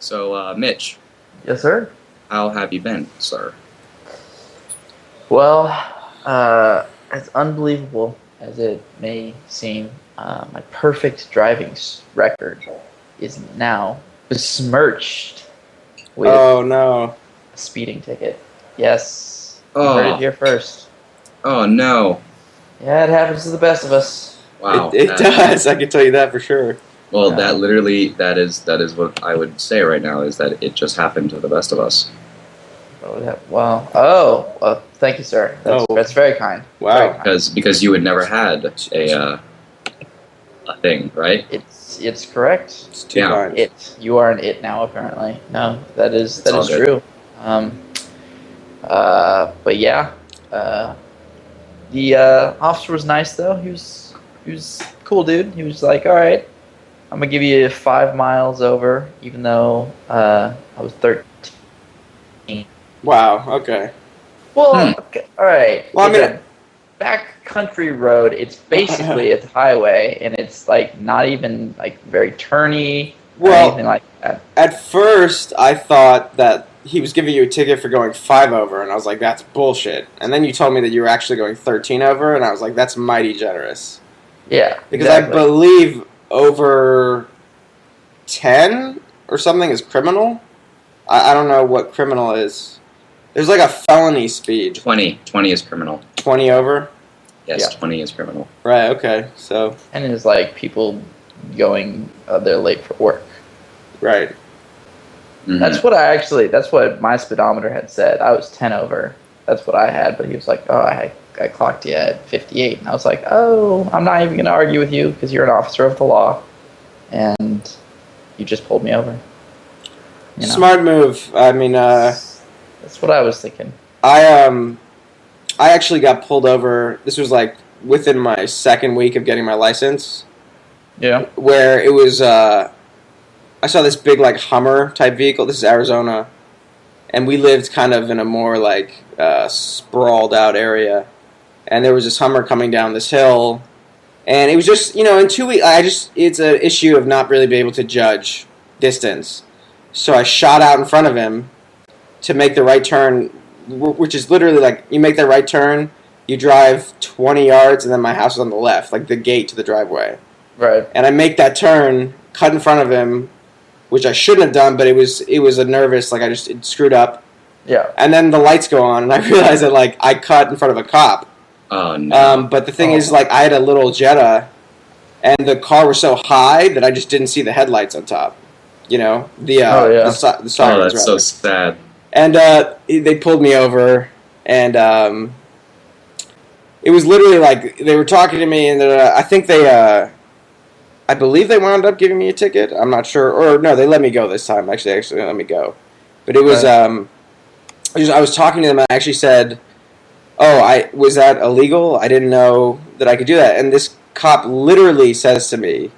So, Mitch, Yes, sir. how have you been, sir? Well, as unbelievable as it may seem, my perfect driving record is now besmirched with Oh no! a speeding ticket. Yes, you Oh. heard it here first. Oh, no. Yeah, it happens to the best of us. Wow. It does. I can tell you that for sure. Well, Yeah. that is what I would say right now, is that it just happened to the best of us. Well, thank you, sir. That's very kind. Wow. Very kind. Because you had never had a thing, right? It's correct. It's too kind. You are an it now, apparently. No, that is all good. true. But yeah, the officer was nice though. He was a cool dude. He was like, all right, I'm gonna give you 5 miles over, even though I was 13. Wow. Okay. Well, okay, all right. Well, I It's mean- a backcountry road. It's basically a highway, and it's like not even like very turny or Well- anything like that. At first, I thought that he was giving you a ticket for going 5 over, and I was like, "That's bullshit." And then you told me that you were actually going 13 over, and I was like, "That's mighty generous." Yeah, Because exactly. I believe over 10 or something is criminal. I don't know what criminal is. There's like a felony speed. 20 is criminal. 20 over? Yes, Yeah. 20 is criminal. Right, okay. So, And it's like people going, they're late for work. right. Mhm. That's what my speedometer had said. I was 10 over. That's what I had, but he was like, oh, I clocked you at 58. And I was like, oh, I'm not even going to argue with you because you're an officer of the law. And you just pulled me over. You know? Smart move. I mean, That's what I was thinking. I actually got pulled over. This was like within my second week of getting my license, Yeah. where it was. I saw this big like Hummer type vehicle. This is Arizona, and we lived kind of in a more like sprawled out area, and there was this Hummer coming down this hill, and it was just in 2 weeks. It's an issue of not really being able to judge distance, so I shot out in front of him to make the right turn, which is literally like you make the right turn, you drive 20 yards, and then my house is on the left, like the gate to the driveway. Right. And I make that turn, cut in front of him, which I shouldn't have done, but it was a nervous, like it screwed up. Yeah. And then the lights go on, and I realize that like I cut in front of a cop. Oh, no. But the thing is, like I had a little Jetta, and the car was so high that I just didn't see the headlights on top. The Oh, sirens. that's so rather. sad. And they pulled me over, and it was literally like they were talking to me, and I believe they wound up giving me a ticket. I'm not sure, or no, they let me go this time. Actually, they let me go. But it was I was talking to them, and I actually said, "Oh, was that illegal? I didn't know that I could do that." And this cop literally says to me,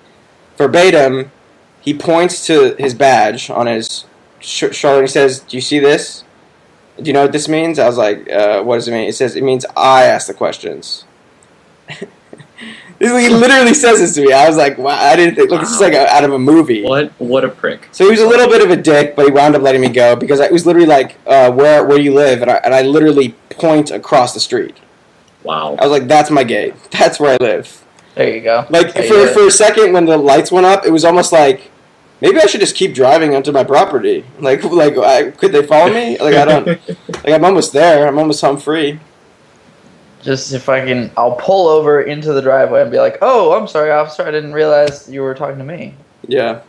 verbatim, he points to his badge on his shoulder, and he says, "Do you see this? Do you know what this means?" I was like, "What does it mean?" It says, "It means I ask the questions." He literally says this to me. I was like, "Wow!" I didn't think. Look, this is like out of a movie. What a prick. So he was a little bit of a dick, but he wound up letting me go because it was literally like, "Where do you live?" And I literally point across the street. Wow. I was like, "That's my gate. That's where I live." There you go. Like There you for a second, when the lights went up, it was almost like maybe I should just keep driving onto my property. Could they follow me? Like I don't. Like I'm almost there. I'm almost home free. Just if I can, I'll pull over into the driveway and be like, "Oh, I'm sorry, officer. I didn't realize you were talking to me." Yeah.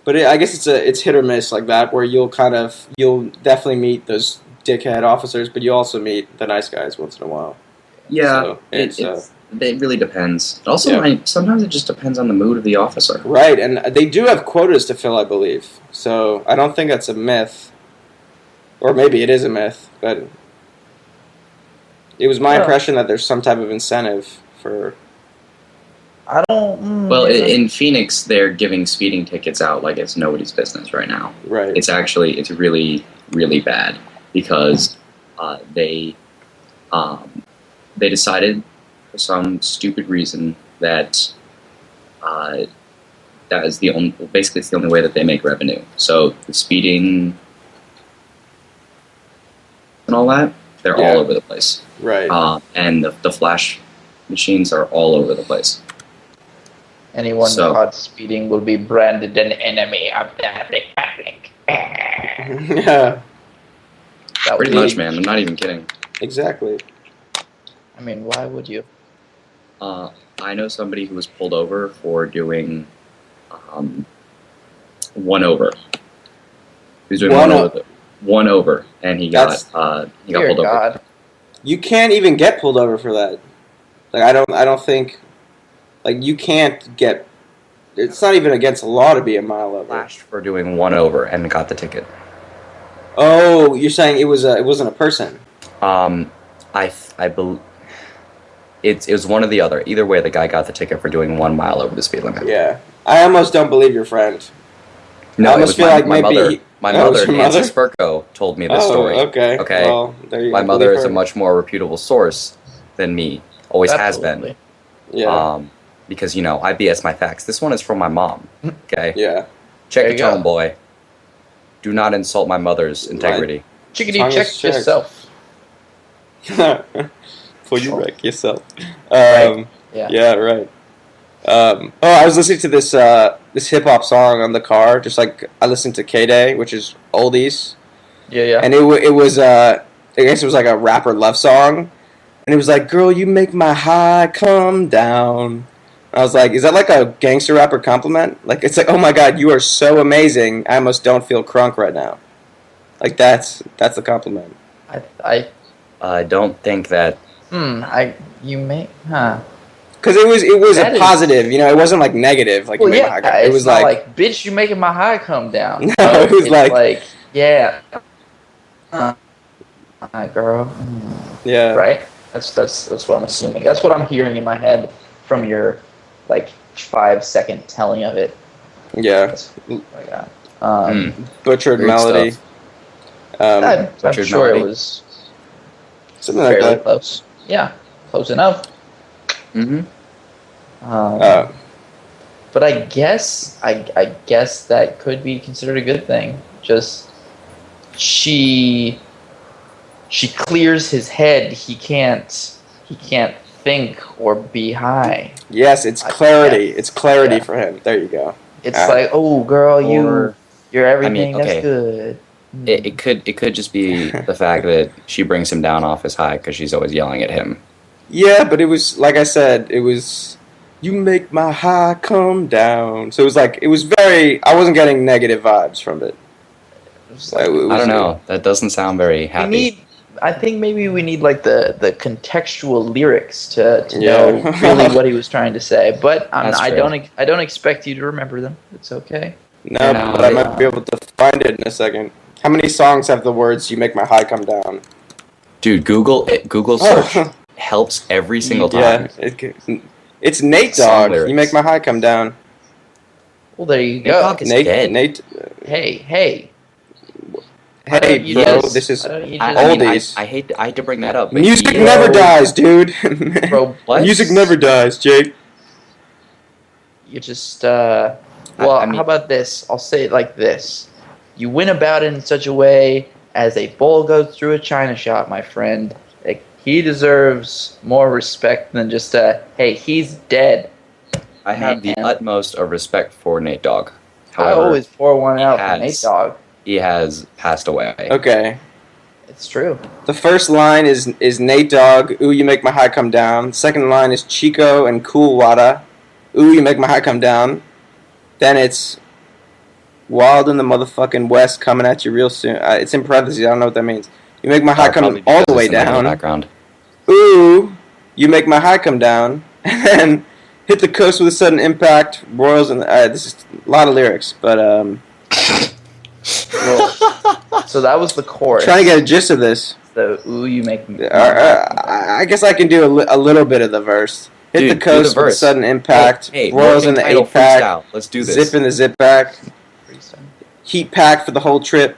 But I guess it's hit or miss like that, where you'll definitely meet those dickhead officers, but you also meet the nice guys once in a while. Yeah, So it really depends. Also, sometimes it just depends on the mood of the officer. right, and they do have quotas to fill, I believe. So I don't think that's a myth, or maybe it is a myth, but it was my impression that there's some type of incentive for. I don't. Well, in Phoenix, they're giving speeding tickets out like it's nobody's business right now. Right. It's really, really bad because they decided for some stupid reason that that is basically it's the only way that they make revenue. So the speeding and all that, they're all over the place. Right. And the flash machines are all over the place. Anyone caught speeding will be branded an enemy of the Republic. Yeah. Pretty much, man. I'm not even kidding. Exactly. I mean, why would you? I know somebody who was pulled over for doing one over. He was doing one over, and he got pulled over. You can't even get pulled over for that. Like I don't think, like you can't get. It's not even against the law to be a mile over. Flashed for doing one over and got the ticket. Oh, you're saying it wasn't a person. I believe it was one or the other. Either way, the guy got the ticket for doing 1 mile over the speed limit. Yeah, I almost don't believe your friend. No, I almost feel like my mother, Nancy Spurko, told me this story. Okay. Okay. Well, there you my mother is a much more reputable source than me. Always has been. Yeah. Because I BS my facts. This one is from my mom. Okay. Yeah. Check your tone, boy. Do not insult my mother's integrity. Chickadee, check yourself. Before you wreck yourself. Right. Yeah, right. I was listening to this hip hop song on the car, just like I listened to K-Day, which is oldies. Yeah. And it was I guess it was like a rapper love song, and it was like, "Girl, you make my high come down." I was like, "Is that like a gangster rapper compliment?" Like it's like, "Oh my God, you are so amazing. I almost don't feel crunk right now." Like that's a compliment. I don't think that. Because it was a positive, it wasn't like negative. Like, well, it was like, bitch, you making my high come down. No, it was like, yeah, girl. Yeah, right. That's what I'm assuming. That's what I'm hearing in my head from your 5-second telling of it. Yeah. Butchered melody. I'm sure melody. It was something like that. Close. Yeah, close enough. Mm-hmm. But I guess that could be considered a good thing. Just she clears his head. He can't think or be high. Yes, it's clarity. It's clarity for him. There you go. It's like, oh, girl, you're everything. That's good. It could just be the fact that she brings him down off his high because she's always yelling at him. Yeah, but it was like I said, it was you make my high come down. So it was very. I wasn't getting negative vibes from it. I don't know. That doesn't sound very happy. I think maybe we need the contextual lyrics to know really what he was trying to say. But I don't expect you to remember them. It's okay. No, but I might be able to find it in a second. How many songs have the words "You make my high come down"? Dude, Google search helps every single time. Yeah, it's Nate Dogg. You make my high come down. Well, there you go. Nate. Hey, bro, this is oldies. I hate to bring that up. But music never dies, dude. Bro, what? Music never dies, Jake. You just how about this? I'll say it like this. You went about it in such a way as a bull goes through a china shop, my friend. He deserves more respect than just hey, he's dead. I have the utmost of respect for Nate Dogg. However, I always pour one out for Nate Dogg. He has passed away. Okay. It's true. The first line is Nate Dogg, ooh, you make my high come down. Second line is Chico and Cool Wada, ooh, you make my high come down. Then it's Wild in the motherfucking West coming at you real soon. It's in parentheses, I don't know what that means. You make my high come all the way down. Background. Ooh, you make my high come down. And then hit the coast with a sudden impact. Royals and this is a lot of lyrics, but so that was the chorus. Trying to get a gist of this. The ooh, you make me. I guess I can do a little bit of the verse. Hit the coast with a sudden impact. Royals in the 8-pack. Let's do this. Zip in the zip back. Heat pack for the whole trip.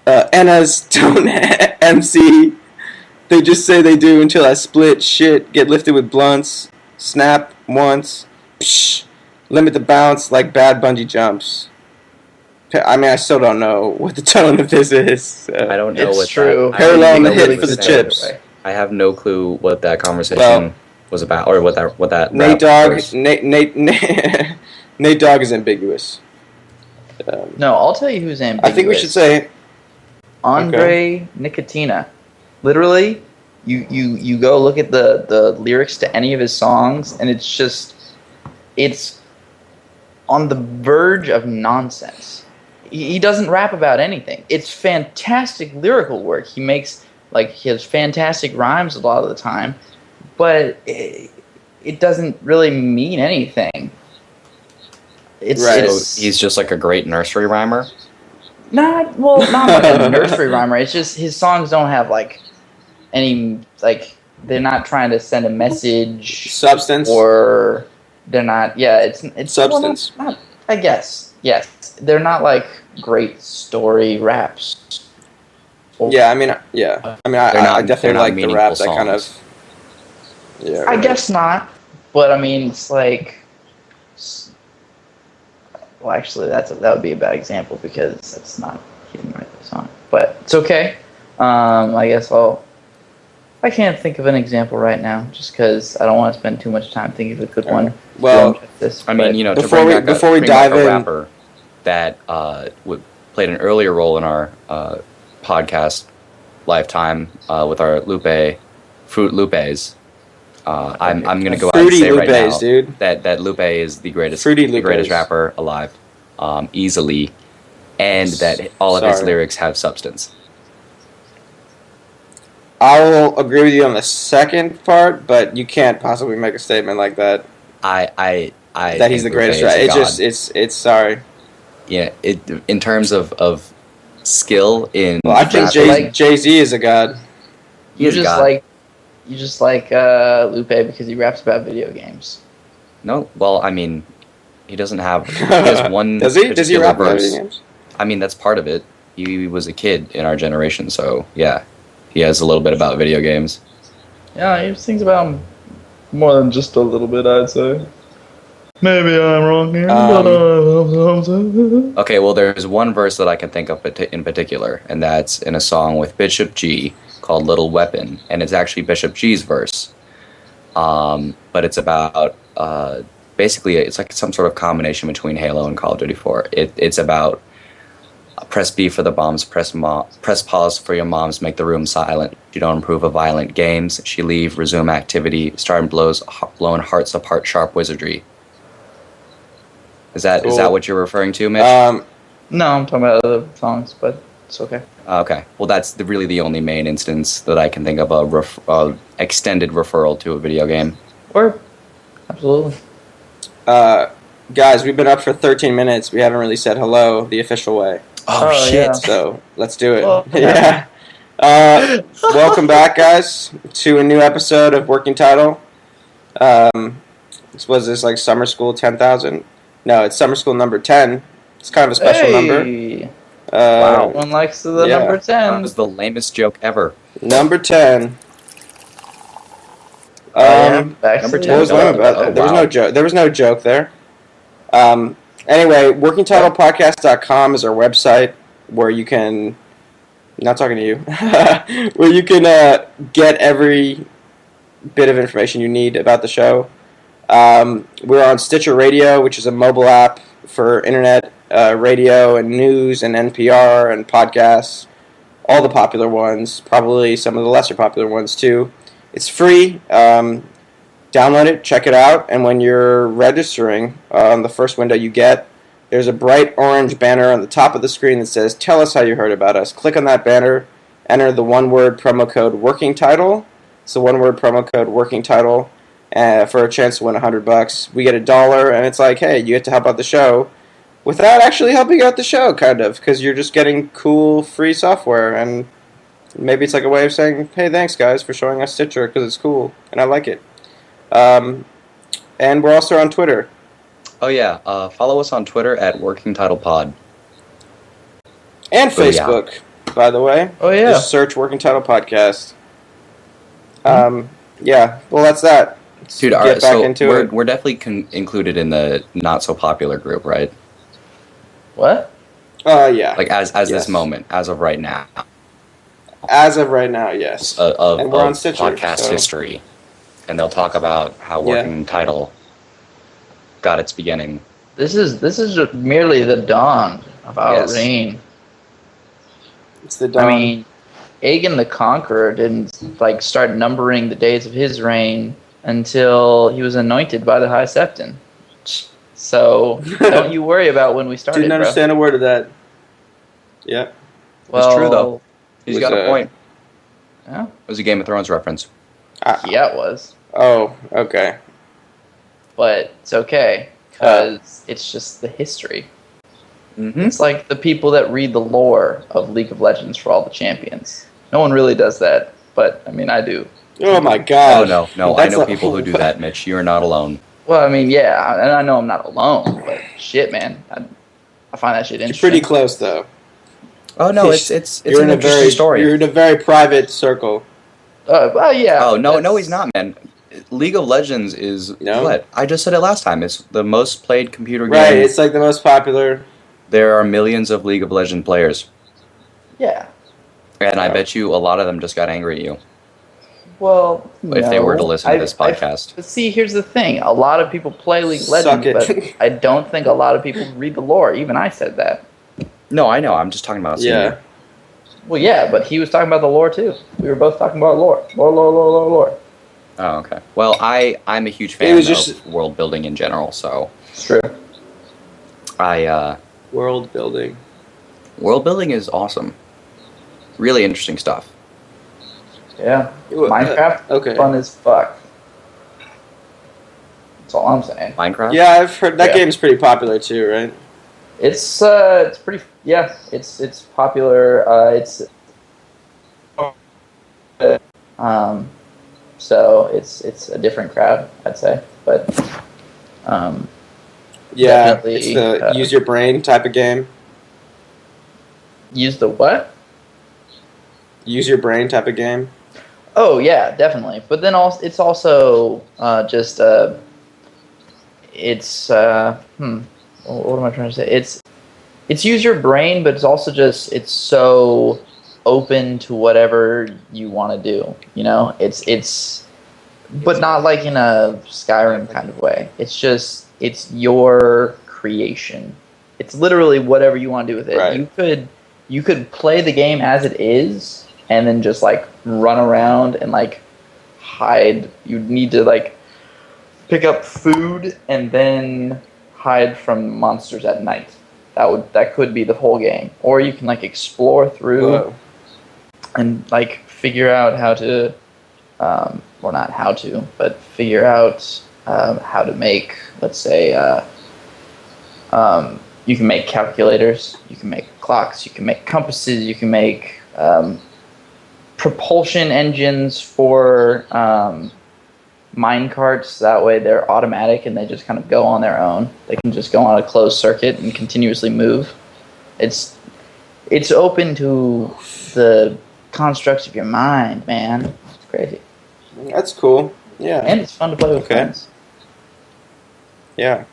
Enna's Stone MC. They just say they do until I split shit, get lifted with blunts, snap once, psh, limit the bounce like bad bungee jumps. I mean, I still don't know what the tone of this is. I don't know It's what true. that. Parallel I in the don't know hit what for he the was chips. saying. I have no clue what that conversation Well, was about, or what that. Nate rap Dogg, verse- Nate Dogg is ambiguous. No, I'll tell you who's ambiguous. I think we should say Andre Nicotina. Literally, you go look at the lyrics to any of his songs, and it's on the verge of nonsense. He doesn't rap about anything. It's fantastic lyrical work. He has fantastic rhymes a lot of the time, but it doesn't really mean anything. So he's just like a great nursery rhymer. Not like a nursery rhymer. It's just his songs don't have any they're not trying to send a message, substance, or they're not. Yeah, it's substance. Well, not, I guess yes, they're not like great story raps. Yeah, I mean, I definitely like the rap that kind of. Yeah, I guess not, but I mean, it's like. Well, actually, that would be a bad example because that's not he didn't write the song, but it's okay. I guess I can't think of an example right now, just because I don't want to spend too much time thinking of a good one. Well, I mean, you know, before we dive in, rapper that played an earlier role in our podcast lifetime with our Fruit Lupes. I'm going to go out and say right now dude. that Lupe is the greatest rapper alive, easily, and that all of his lyrics have substance. I will agree with you on the second part, but you can't possibly make a statement like that. I that he's the greatest rapper. It's sorry. Yeah, in terms of skill in. Well, I think Jay-Z is a god. You just like Lupe because he raps about video games. No, well, I mean, he doesn't have. He has one. Does he? Does he rap about video games? I mean, that's part of it. He was a kid in our generation, so yeah, he has a little bit about video games. Yeah, he sings about more than just a little bit, I'd say. Maybe I'm wrong here. Okay, well, there's one verse that I can think of in particular, and that's in a song with Bishop G called Little Weapon, and it's actually Bishop G's verse. But it's about, basically, it's like some sort of combination between Halo and Call of Duty 4. It's about press B for the bombs, press pause for your moms, make the room silent. You don't improve of violent games. She leave, resume activity, start blowing hearts apart, sharp wizardry. Is that what you're referring to, Mitch? No, I'm talking about other songs, but it's okay. Okay. Well, that's really the only main instance that I can think of a extended referral to a video game. Or, absolutely. Guys, we've been up for 13 minutes. We haven't really said hello the official way. Oh shit! Yeah. So let's do it. Well, yeah. Welcome back, guys, to a new episode of Working Title. Was this like Summer School 10,000? No, it's Summer School number 10. It's kind of a special number. Wow. One likes the number 10. That was the lamest joke ever. Number 10. Number 10. What was lame about that? There was no joke. There was no joke there. Anyway, workingtitlepodcast.com is our website where you can. Not talking to you. Where you can get every bit of information you need about the show. We're on Stitcher Radio, which is a mobile app for internet radio and news and NPR and podcasts. All the popular ones, probably some of the lesser popular ones too. It's free. Download it, check it out, and when you're registering on the first window you get, there's a bright orange banner on the top of the screen that says, "Tell us how you heard about us." Click on that banner, enter the one-word promo code Working Title. It's the one-word promo code Working Title for a chance to win $100. We get $1, and it's like, hey, you get to help out the show without actually helping out the show, kind of, because you're just getting cool free software, and maybe it's like a way of saying, hey, thanks, guys, for showing us Stitcher, because it's cool, and I like it. And we're also on Twitter. Oh, yeah. Follow us on Twitter at Working Title Pod. And Facebook, by the way. Oh, yeah. Just search Working Title Podcast. Yeah. Well, that's that. Let's Dude, get back so into we're it. we're definitely included in the not so popular group, right? What? Yeah. Like as Yes. this moment, as of right now, As of right now, yes. And we're on of Stitcher, podcast so. history, and they'll talk about how working title got its beginning. This is just merely the dawn of our Yes. reign. It's the dawn. I mean, Aegon the Conqueror didn't like start numbering the days of his reign until he was anointed by the High Septon. So don't you worry about when we started. Didn't understand a word of that. Yeah. Well, It's true though. He's was got a point. Yeah. It was a Game of Thrones reference. Yeah, it was. Oh, okay. But it's okay because it's just the history. Mm-hmm. It's like the people that read the lore of League of Legends for all the champions. No one really does that, but I mean, I do. Oh my god. Oh no! I know people who do that, Mitch. You're not alone. Well, I mean, yeah, and I know I'm not alone, but shit, man, I find that shit You're interesting. pretty close though. Oh no, it's You're an in a interesting very story. You're in a very private circle. Well, yeah. Oh no, he's not, man. League of Legends is what? I just said it last time. It's the most played computer game. Right, it's like the most popular. There are millions of League of Legends players. Yeah. And I bet you a lot of them just got angry at you. Well, if they were to listen to this podcast. But see, here's the thing. A lot of people play League of Suck Legends, it. but I don't think a lot of people read the lore. Even I said that. No, I know. I'm just talking about Senior. Yeah. Well, yeah, but he was talking about the lore, too. We were both talking about lore. Lore. Oh, okay. Well, I'm a huge fan of world building in general, so... It's true. World building. World building is awesome. Really interesting stuff. Yeah. Minecraft fun as fuck. That's all I'm saying. Minecraft? Yeah, I've heard that game's pretty popular too, right? It's pretty it's popular. So it's a different crowd, I'd say, but yeah, it's the use your brain type of game. Use the what? Use your brain type of game. Oh yeah, definitely. But then also it's also just it's what am I trying to say? It's use your brain, but it's also just it's so open to whatever you want to do. You know, it's but not like in a Skyrim kind of way. It's just it's your creation. It's literally whatever you want to do with it. Right. You could play the game as it is and then just like run around and like hide. You'd need to like pick up food and then hide from monsters at night. That could be the whole game. Or you can like explore through and like figure out how to or not how to, but figure out how to make, let's say, you can make calculators, you can make clocks, you can make compasses, you can make propulsion engines for mine carts. That way they're automatic and they just kind of go on their own. They can just go on a closed circuit and continuously move. It's open to the constructs of your mind, man. It's crazy. That's cool. Yeah. And it's fun to play with friends. Yeah.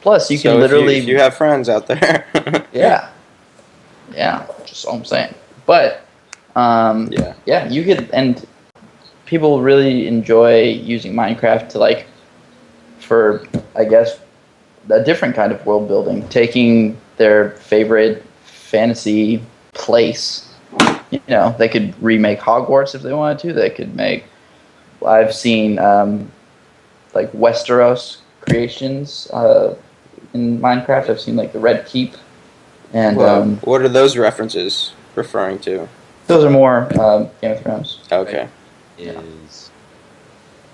Plus, you can literally... If you have friends out there. Yeah, just all I'm saying. But, yeah, you could... And people really enjoy using Minecraft to, like, for, I guess, a different kind of world building. Taking their favorite fantasy place. You know, they could remake Hogwarts if they wanted to. They could make... I've seen, like, Westeros creations in Minecraft. I've seen, like, the Red Keep. And what are those references referring to? Those are more Game of Thrones. Okay.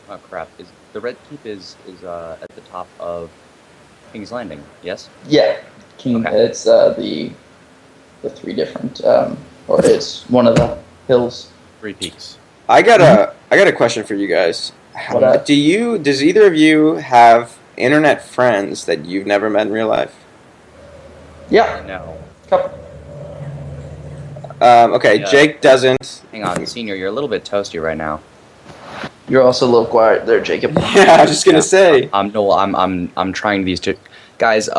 Oh crap! Is the Red Keep is at the top of King's Landing? Yes. Yeah, It's the three different, or it's one of the hills. 3 peaks. I got a question for you guys. Does either of you have internet friends that you've never met in real life? Yeah. No. Couple. Okay, Jake doesn't. Hang on, Senior, you're a little bit toasty right now. You're also a little quiet there, Jacob. Yeah, I was just gonna say. I'm trying these two guys.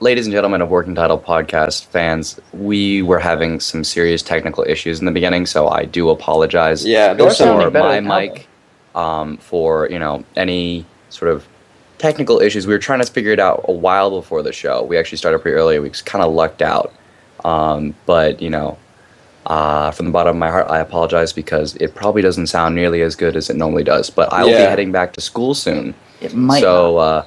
Ladies and gentlemen of Working Title Podcast fans, we were having some serious technical issues in the beginning, so I do apologize. Yeah, You're there's some. sounding For better my now, mic, for any sort of technical issues. We were trying to figure it out a while before the show. We actually started pretty early. We just kind of lucked out, but from the bottom of my heart, I apologize because it probably doesn't sound nearly as good as it normally does. But I will be heading back to school soon. It might so,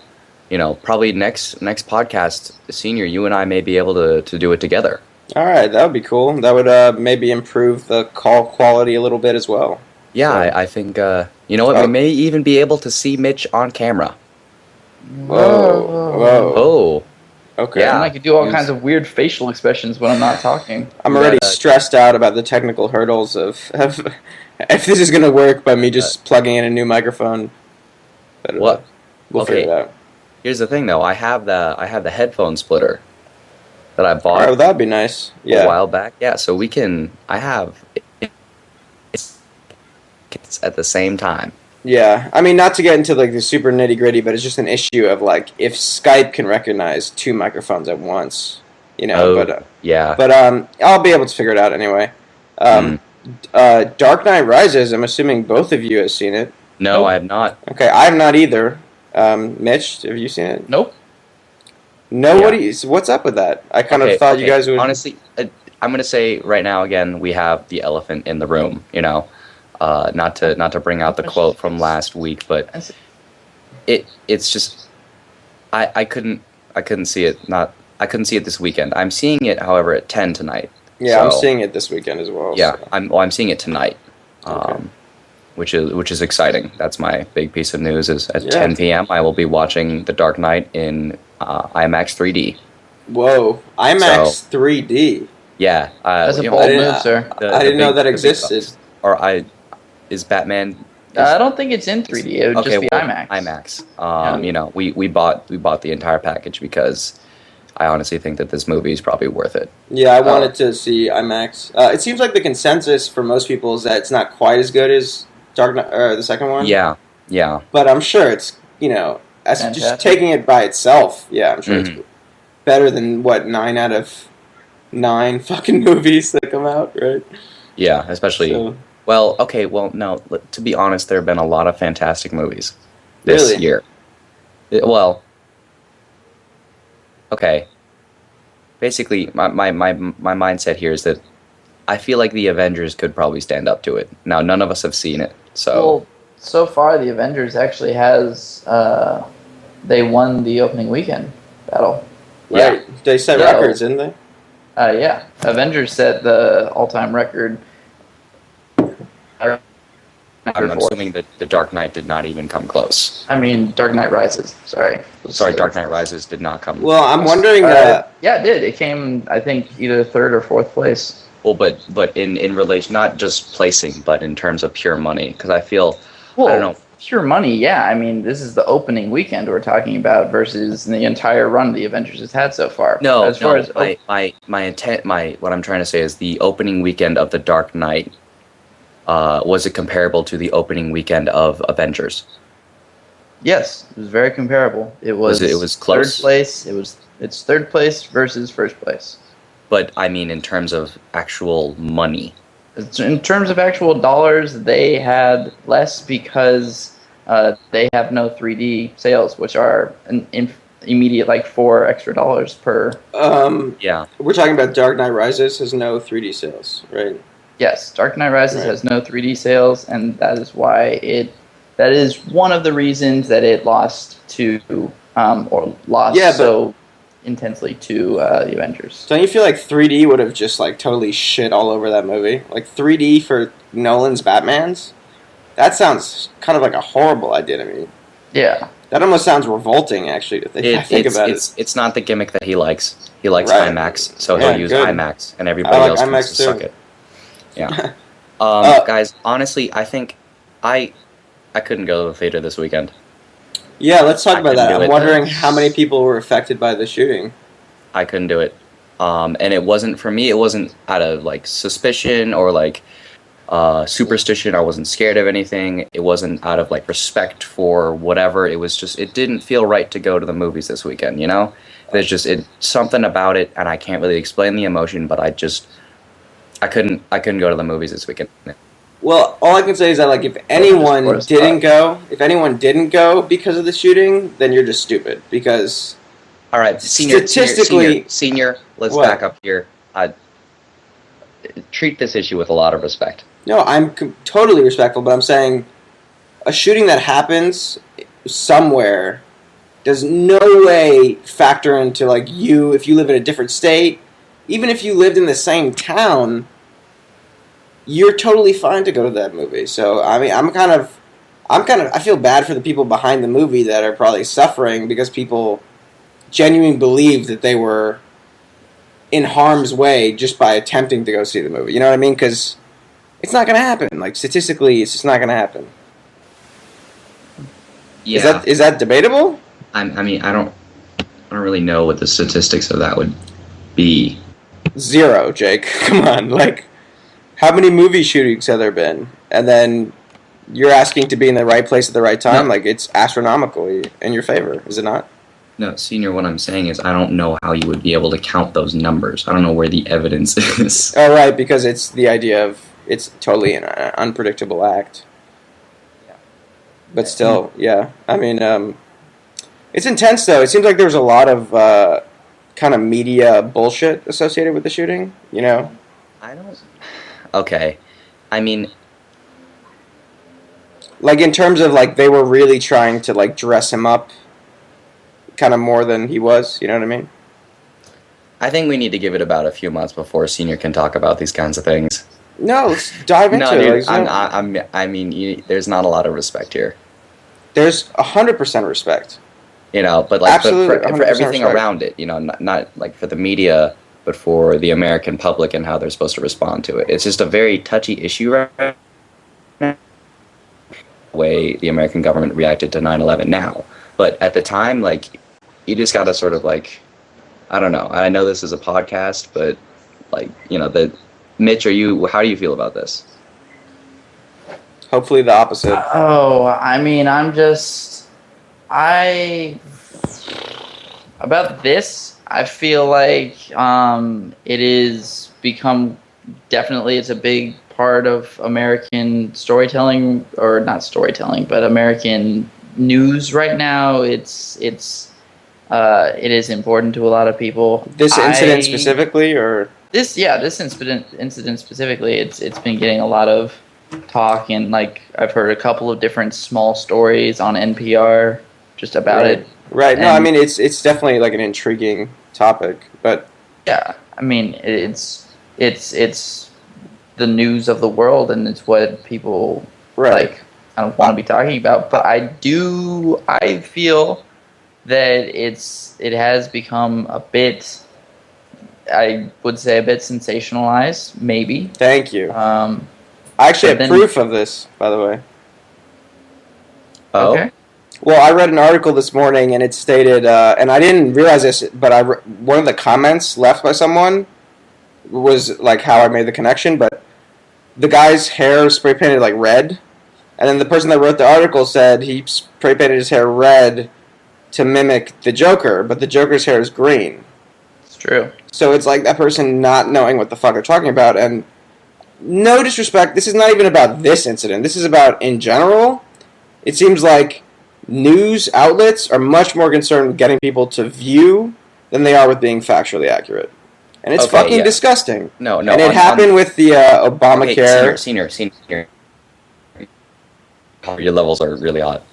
probably next podcast, Senior, you and I may be able to do it together. All right, that would be cool. That would maybe improve the call quality a little bit as well. Yeah, So- I think, you know what, we may even be able to see Mitch on camera. Whoa. Oh, Okay. Yeah. And I could do all kinds of weird facial expressions when I'm not talking. I'm already stressed out about the technical hurdles of if this is gonna work by me just plugging in a new microphone. But, What? We'll Okay. figure it out. here's the thing, though. I have the headphone splitter that I All bought right, well, that'd be nice. a Yeah. while back. Yeah, so we can. I have it's at the same time. Yeah. I mean, not to get into like the super nitty gritty, but it's just an issue of like if Skype can recognize two microphones at once, Yeah. But I'll be able to figure it out anyway. Dark Knight Rises. I'm assuming both of you have seen it. No, Nope. I have not. Okay, I have not either. Mitch, have you seen it? Nope. Nobody. So what's up with that? I kind of thought you guys would. Honestly, I'm going to say right now again, we have the elephant in the room. Not to bring out the quote from last week, but it's just I couldn't see it. I couldn't see it this weekend. I'm seeing it, however, at 10 tonight. Yeah, I'm So, seeing it this weekend as well. Yeah, so. I'm seeing it tonight. Okay. Which is exciting. That's my big piece of news. Is at Yeah. 10 p.m. I will be watching The Dark Knight in IMAX 3D. Whoa, IMAX 3D. Yeah, That's a you know, bold I didn't- move, sir. I didn't know big- that the big existed. bucks. Or is Batman? I don't think it's in 3D. It would just be IMAX. IMAX. We bought the entire package because I honestly think that this movie is probably worth it. Yeah, I wanted to see IMAX. It seems like the consensus for most people is that it's not quite as good as Dark Knight, the second one. Yeah. But I'm sure it's as just Fantastic. taking it by itself. Yeah, I'm sure Mhm. it's better than 9 out of 9 fucking movies that come out, right? Yeah, especially. So, Well, okay. Well, no. To be honest, there have been a lot of fantastic movies this Really? year. Well, okay. Basically, my mindset here is that I feel like the Avengers could probably stand up to it. Now, none of us have seen it, so Well, so far the Avengers actually has they won the opening weekend battle. right? They set Yeah. records, didn't they? Yeah, Avengers set the all-time record. I'm assuming that The Dark Knight did not even come close. I mean, Dark Knight Rises. Sorry. Dark Knight Rises did not come. Well, I'm wondering. Yeah, it did. It came, I think, either third or fourth place. Well, but in relation, not just placing, but in terms of pure money, because I feel Well, I don't know. pure money, yeah. I mean, this is the opening weekend we're talking about versus the entire run the Avengers has had so far. No, as far as my intent, what I'm trying to say is the opening weekend of The Dark Knight. Was it comparable to the opening weekend of Avengers? yes, it was very comparable. It was it was close? Third place. It's third place versus first place. But I mean, in terms of actual money. In terms of actual dollars, they had less because they have no 3D sales, which are an immediate like $4 extra per. Yeah. We're talking about Dark Knight Rises has no 3D sales, right? Yes, Dark Knight Rises Right. has no 3D sales, and that is why that is one of the reasons that it lost to so intensely to the Avengers. Don't you feel like 3D would have just like totally shit all over that movie? Like 3D for Nolan's Batmans? That sounds kind of like a horrible idea to me. Yeah. That almost sounds revolting, actually, to think about it. It's not the gimmick that he likes. He likes Right. IMAX, so Yeah, he'll use good. IMAX, and everybody I like else can IMAX suck too. it. Yeah. Uh, Guys, honestly, I think I couldn't go to the theater this weekend. Yeah, let's talk I about couldn't that. do I'm it. wondering how many people were affected by the shooting. I couldn't do it. And it wasn't for me. It wasn't out of like suspicion or like superstition. I wasn't scared of anything. It wasn't out of like respect for whatever. It was just it didn't feel right to go to the movies this weekend. You know, there's just something about it, and I can't really explain the emotion, but I couldn't go to the movies this weekend. Well, all I can say is that like if anyone didn't go because of the shooting, then you're just stupid because All right, senior. Let's What? back up here. Treat this issue with a lot of respect. no, I'm totally respectful, but I'm saying a shooting that happens somewhere does no way factor into like you if you live in a different state, even if you lived in the same town, you're totally fine to go to that movie. So I mean, I feel bad for the people behind the movie that are probably suffering because people genuinely believed that they were in harm's way just by attempting to go see the movie. You know what I mean? Because it's not going to happen. Like statistically, it's just not going to happen. Yeah, Is that debatable? I mean, I don't really know what the statistics of that would be. 0, Jake. Come on, like how many movie shootings have there been? And then you're asking to be in the right place at the right time. No. Like it's astronomically in your favor, is it not? No, senior. What I'm saying is, I don't know how you would be able to count those numbers. I don't know where the evidence is. Oh, right, because it's the idea of it's totally an unpredictable act. But still, yeah. I mean, it's intense, though. It seems like there's a lot of kind of media bullshit associated with the shooting, you know? I don't. Okay, I mean, Like, in terms of, like, they were really trying to, like, dress him up kind of more than he was, you know what I mean? I think we need to give it about a few months before senior can talk about these kinds of things. No, let's dive into No, it. dude, Like, I mean, there's not a lot of respect here. there's 100% respect. You know, but like Absolutely, for 100% everything respect. around it, you know, not like for the media, but for the American public and how they're supposed to respond to it. It's just a very touchy issue right now, the way the American government reacted to 9/11 now. But at the time, like, you just gotta sort of like, I don't know. I know this is a podcast, but like, you know, Mitch, how do you feel about this? Hopefully the opposite. Oh, I mean, about this, I feel like it is become definitely it's a big part of American storytelling, or not storytelling, but American news right now. It is important to a lot of people. This incident specifically, or This incident specifically, it's been getting a lot of talk, and like I've heard a couple of different small stories on NPR just about it. Right. No, And- I mean it's definitely like an intriguing topic, but Yeah, I mean it's the news of the world, and it's what people right. like. I don't want to be talking about, but I feel that it has become a bit. I would say a bit sensationalized, maybe. Thank you. Um, I actually but have then- proof of this, by the way. Oh, Okay. Well, I read an article this morning, and it stated, and I didn't realize this, but one of the comments left by someone was like how I made the connection. But the guy's hair spray painted like red, and then the person that wrote the article said he spray painted his hair red to mimic the Joker, but the Joker's hair is green. It's true. So it's like that person not knowing what the fuck they're talking about. And no disrespect, this is not even about this incident. This is about in general. It seems like news outlets are much more concerned with getting people to view than they are with being factually accurate. And it's Okay, fucking yeah. disgusting. No. And it happened with the Obamacare. Okay, senior. Your levels are really hot.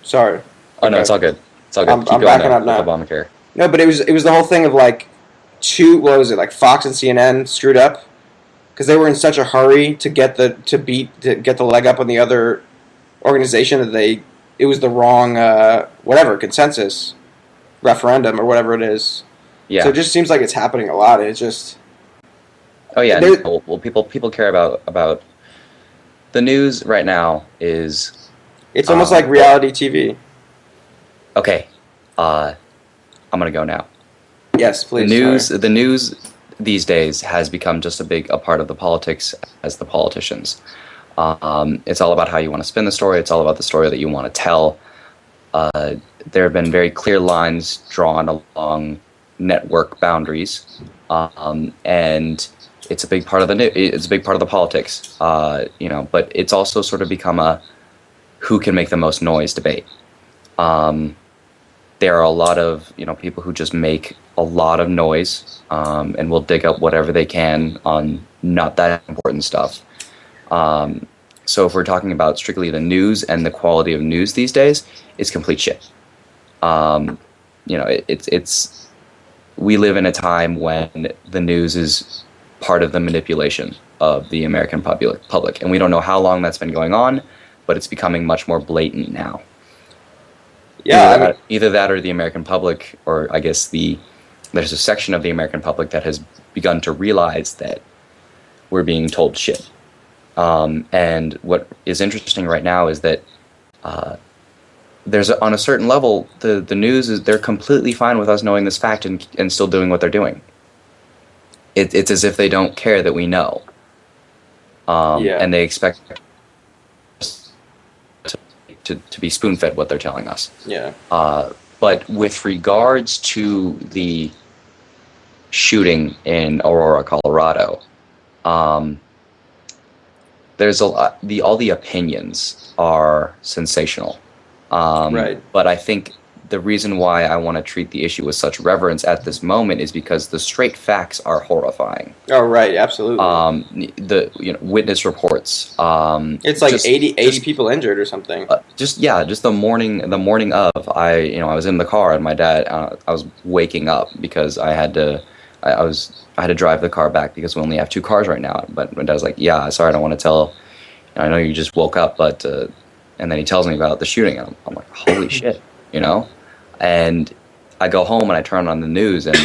Sorry. Oh no, Okay. it's all good. It's all good. I'm Keep going backing now up now. with Obamacare. No, but it was the whole thing of like like Fox and CNN screwed up because they were in such a hurry to get the leg up on the other organization that it was the wrong consensus referendum or whatever it is. Yeah. So it just seems like it's happening a lot. It's just Oh yeah. There- Well, people care about the news right now is it's almost like reality TV. okay. I'm gonna go now. Yes, please. The news these days has become just a part of the politics as the politicians. It's all about how you want to spin the story. It's all about the story that you want to tell. There have been very clear lines drawn along network boundaries, and it's a big part of it's a big part of the politics. But it's also sort of become a who can make the most noise debate. There are a lot of people who just make a lot of noise and will dig up whatever they can on not that important stuff. So if we're talking about strictly the news and the quality of news these days, it's complete shit. It's we live in a time when the news is part of the manipulation of the American public, and we don't know how long that's been going on, but it's becoming much more blatant now. Yeah, either that or the American public, or I guess there's a section of the American public that has begun to realize that we're being told shit. And what is interesting right now is that there's on a certain level, the news is they're completely fine with us knowing this fact and still doing what they're doing. It's as if they don't care that we know, and they expect us to be spoon-fed what they're telling us. Yeah. But with regards to the shooting in Aurora, Colorado, there's all the opinions are sensational. Right. But I think the reason why I want to treat the issue with such reverence at this moment is because the straight facts are horrifying. Oh, right, absolutely. The witness reports. It's like 80 people injured or something. Just the morning of, I was in the car and my dad, I was waking up because I had to drive the car back because we only have 2 cars right now. But my dad was like, "Yeah, sorry, I don't want to tell. I know you just woke up, but." And then he tells me about the shooting, and I'm like, "Holy shit," And I go home and I turn on the news, and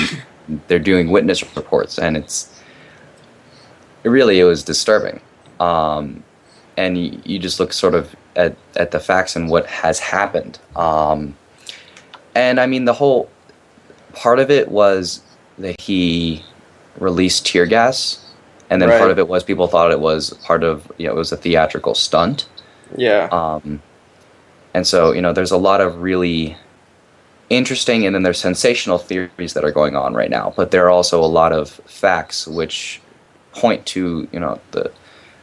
they're doing witness reports, and it was disturbing. And you just look sort of at the facts and what has happened. And I mean, the whole part of it was that he released tear gas, and then Right. part of it was people thought it was part of it was a theatrical stunt. Yeah. And so there's a lot of really interesting, and then there's sensational theories that are going on right now, but there are also a lot of facts which point to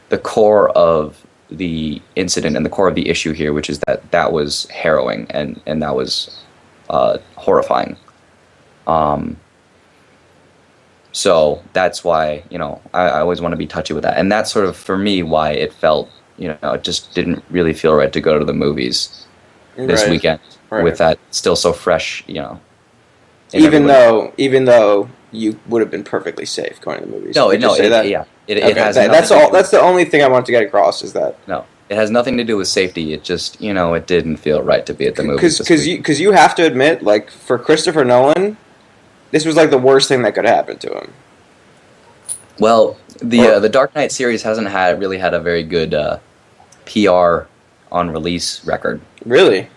the core of the incident and the core of the issue here, which is that was harrowing and that was horrifying. So that's why I always want to be touchy with that, and that's sort of for me why it felt it just didn't really feel right to go to the movies this Right. weekend Right. with that still so fresh. Even though you would have been perfectly safe going to the movies. No, Did you say that? yeah, it Okay, has. that's all. That's the only thing I want to get across is that No, it has nothing to do with safety. It just it didn't feel right to be at the movies. because you have to admit, like, for Christopher Nolan, this was like the worst thing that could happen to him. Well, the Dark Knight series hasn't really had a very good PR on release record. Really?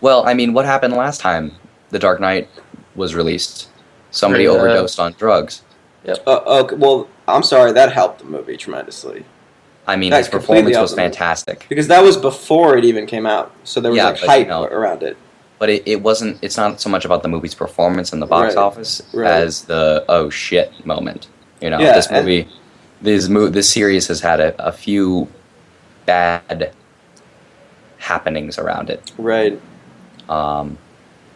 Well, I mean, what happened last time The Dark Knight was released? Somebody overdosed on drugs. Okay. Well, I'm sorry. That helped the movie tremendously. I mean, That his completely performance was helped the movie. fantastic. Because that was before it even came out, so there was Yeah, like but, hype around it. But it wasn't. It's not so much about the movie's performance in the box Right. office Right. as the oh shit moment. Yeah, this movie, this series has had a few bad happenings around it. Right.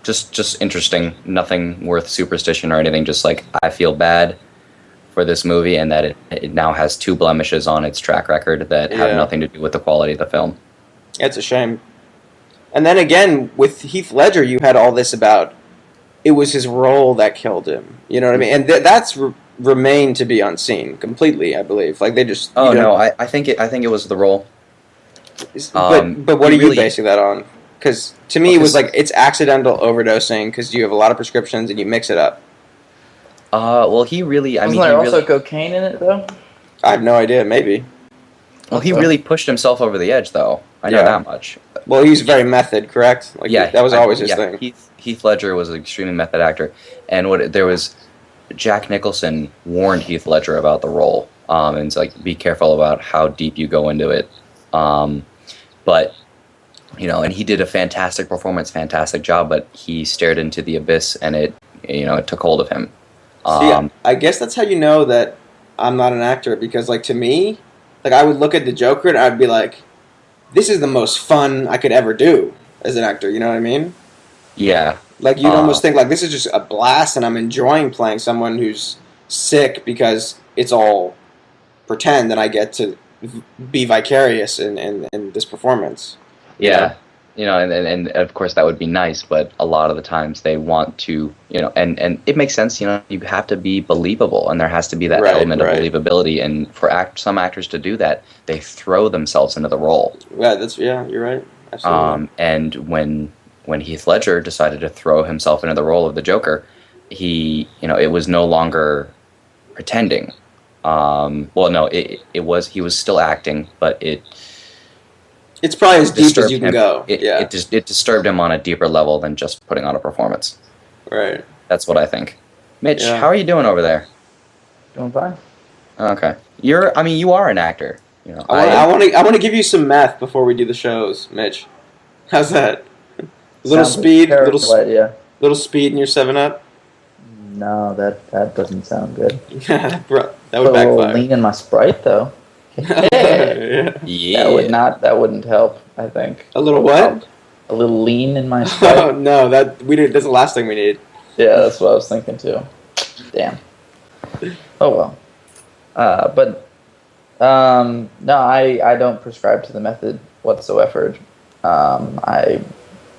Just interesting. Nothing worth superstition or anything. Just like I feel bad for this movie, and that it now has 2 blemishes on its track record that have Yeah. nothing to do with the quality of the film. It's a shame. And then again, with Heath Ledger, you had all this about it was his role that killed him. You know what I mean? And that's remained to be unseen completely, I believe. Like they just. Oh no, I think it was the role. But what are he you really- basing that on? Because to me, it was like it's accidental overdosing because you have a lot of prescriptions and you mix it up. Well, he really. Wasn't there also cocaine in it though? I have no idea. Maybe. Well, he really pushed himself over the edge, though. I know Yeah. that much. Well, he's very method, correct? Like Yeah, that was always his thing. Heath Ledger was an extremely method actor, and Jack Nicholson warned Heath Ledger about the role, and it's like, be careful about how deep you go into it. But and he did a fantastic performance, fantastic job, but he stared into the abyss, and it took hold of him. See, I guess that's how you know that I'm not an actor, because, like, to me, like, I would look at the Joker and I'd be like, this is the most fun I could ever do as an actor, you know what I mean? Yeah. Like, you'd almost think, like, this is just a blast, and I'm enjoying playing someone who's sick because it's all pretend, and I get to be vicarious in this performance. Yeah. And of course that would be nice, but a lot of the times they want to, and it makes sense, you have to be believable, and there has to be that element of believability, and for some actors to do that, they throw themselves into the role. Yeah, you're right. Absolutely. And when Heath Ledger decided to throw himself into the role of the Joker, he was no longer pretending. He was still acting, but it's probably as deep as you can go. It disturbed him on a deeper level than just putting on a performance. Right. That's what I think. Mitch, how are you doing over there? Doing fine. Okay. You are an actor. I want to give you some meth before we do the shows, Mitch. How's that? Little speed in your 7-Up. No, that doesn't sound good. That would backfire. A little lean in my Sprite, though. Yeah. That wouldn't help, I think. A little what? A little lean in my Sprite. Oh no, that's the last thing we need. Yeah, that's what I was thinking too. Damn. Oh well. No, I don't prescribe to the method whatsoever. I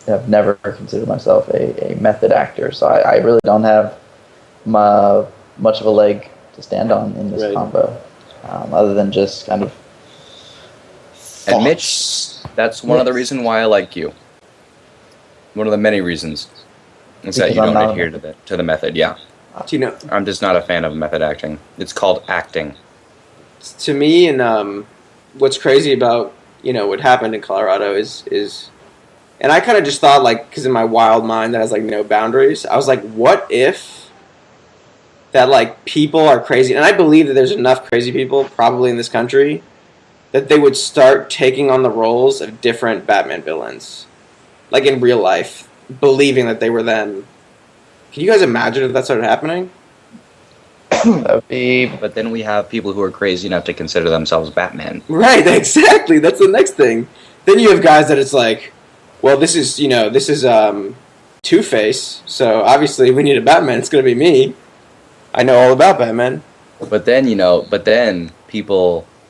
have never considered myself a method actor, so I really don't have much of a leg to stand on in this combo. Other than just kind of thoughts. And Mitch, that's one of the reasons why I like you. One of the many reasons. Is that you don't adhere to the method, yeah. I'm just not a fan of method acting. It's called acting. To me, and what's crazy about what happened in Colorado is, and I kind of just thought, like, because in my wild mind that has like no boundaries, I was like, what if that, like, people are crazy, and I believe that there's enough crazy people probably in this country that they would start taking on the roles of different Batman villains, like in real life, believing that they were them. Can you guys imagine if that started happening? That would be. But then we have people who are crazy enough to consider themselves Batman. Right, exactly. That's the next thing. Then you have guys that it's like, well, this is Two-Face, so obviously we need a Batman. It's going to be me. I know all about Batman. But then,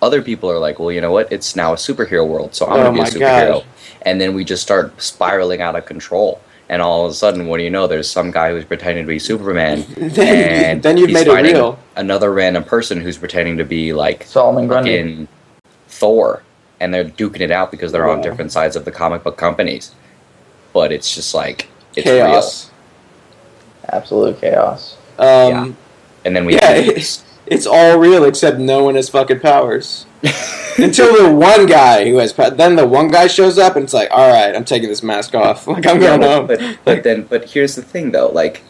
other people are like, well, you know what? It's now a superhero world, so I'm going to be a superhero. God. And then we just start spiraling out of control. And all of a sudden, what do you know? There's some guy who's pretending to be Superman. then you've made it real. Another random person who's pretending to be like Solomon Grundy, Thor. And they're duking it out because they're on different sides of the comic book companies. But it's just like, it's chaos. Real. Absolute chaos. Yeah. And then it's all real except no one has fucking powers. Until the one guy who has then the one guy shows up and it's like, all right, I'm taking this mask off. Like, I'm going home. But here's the thing though, like,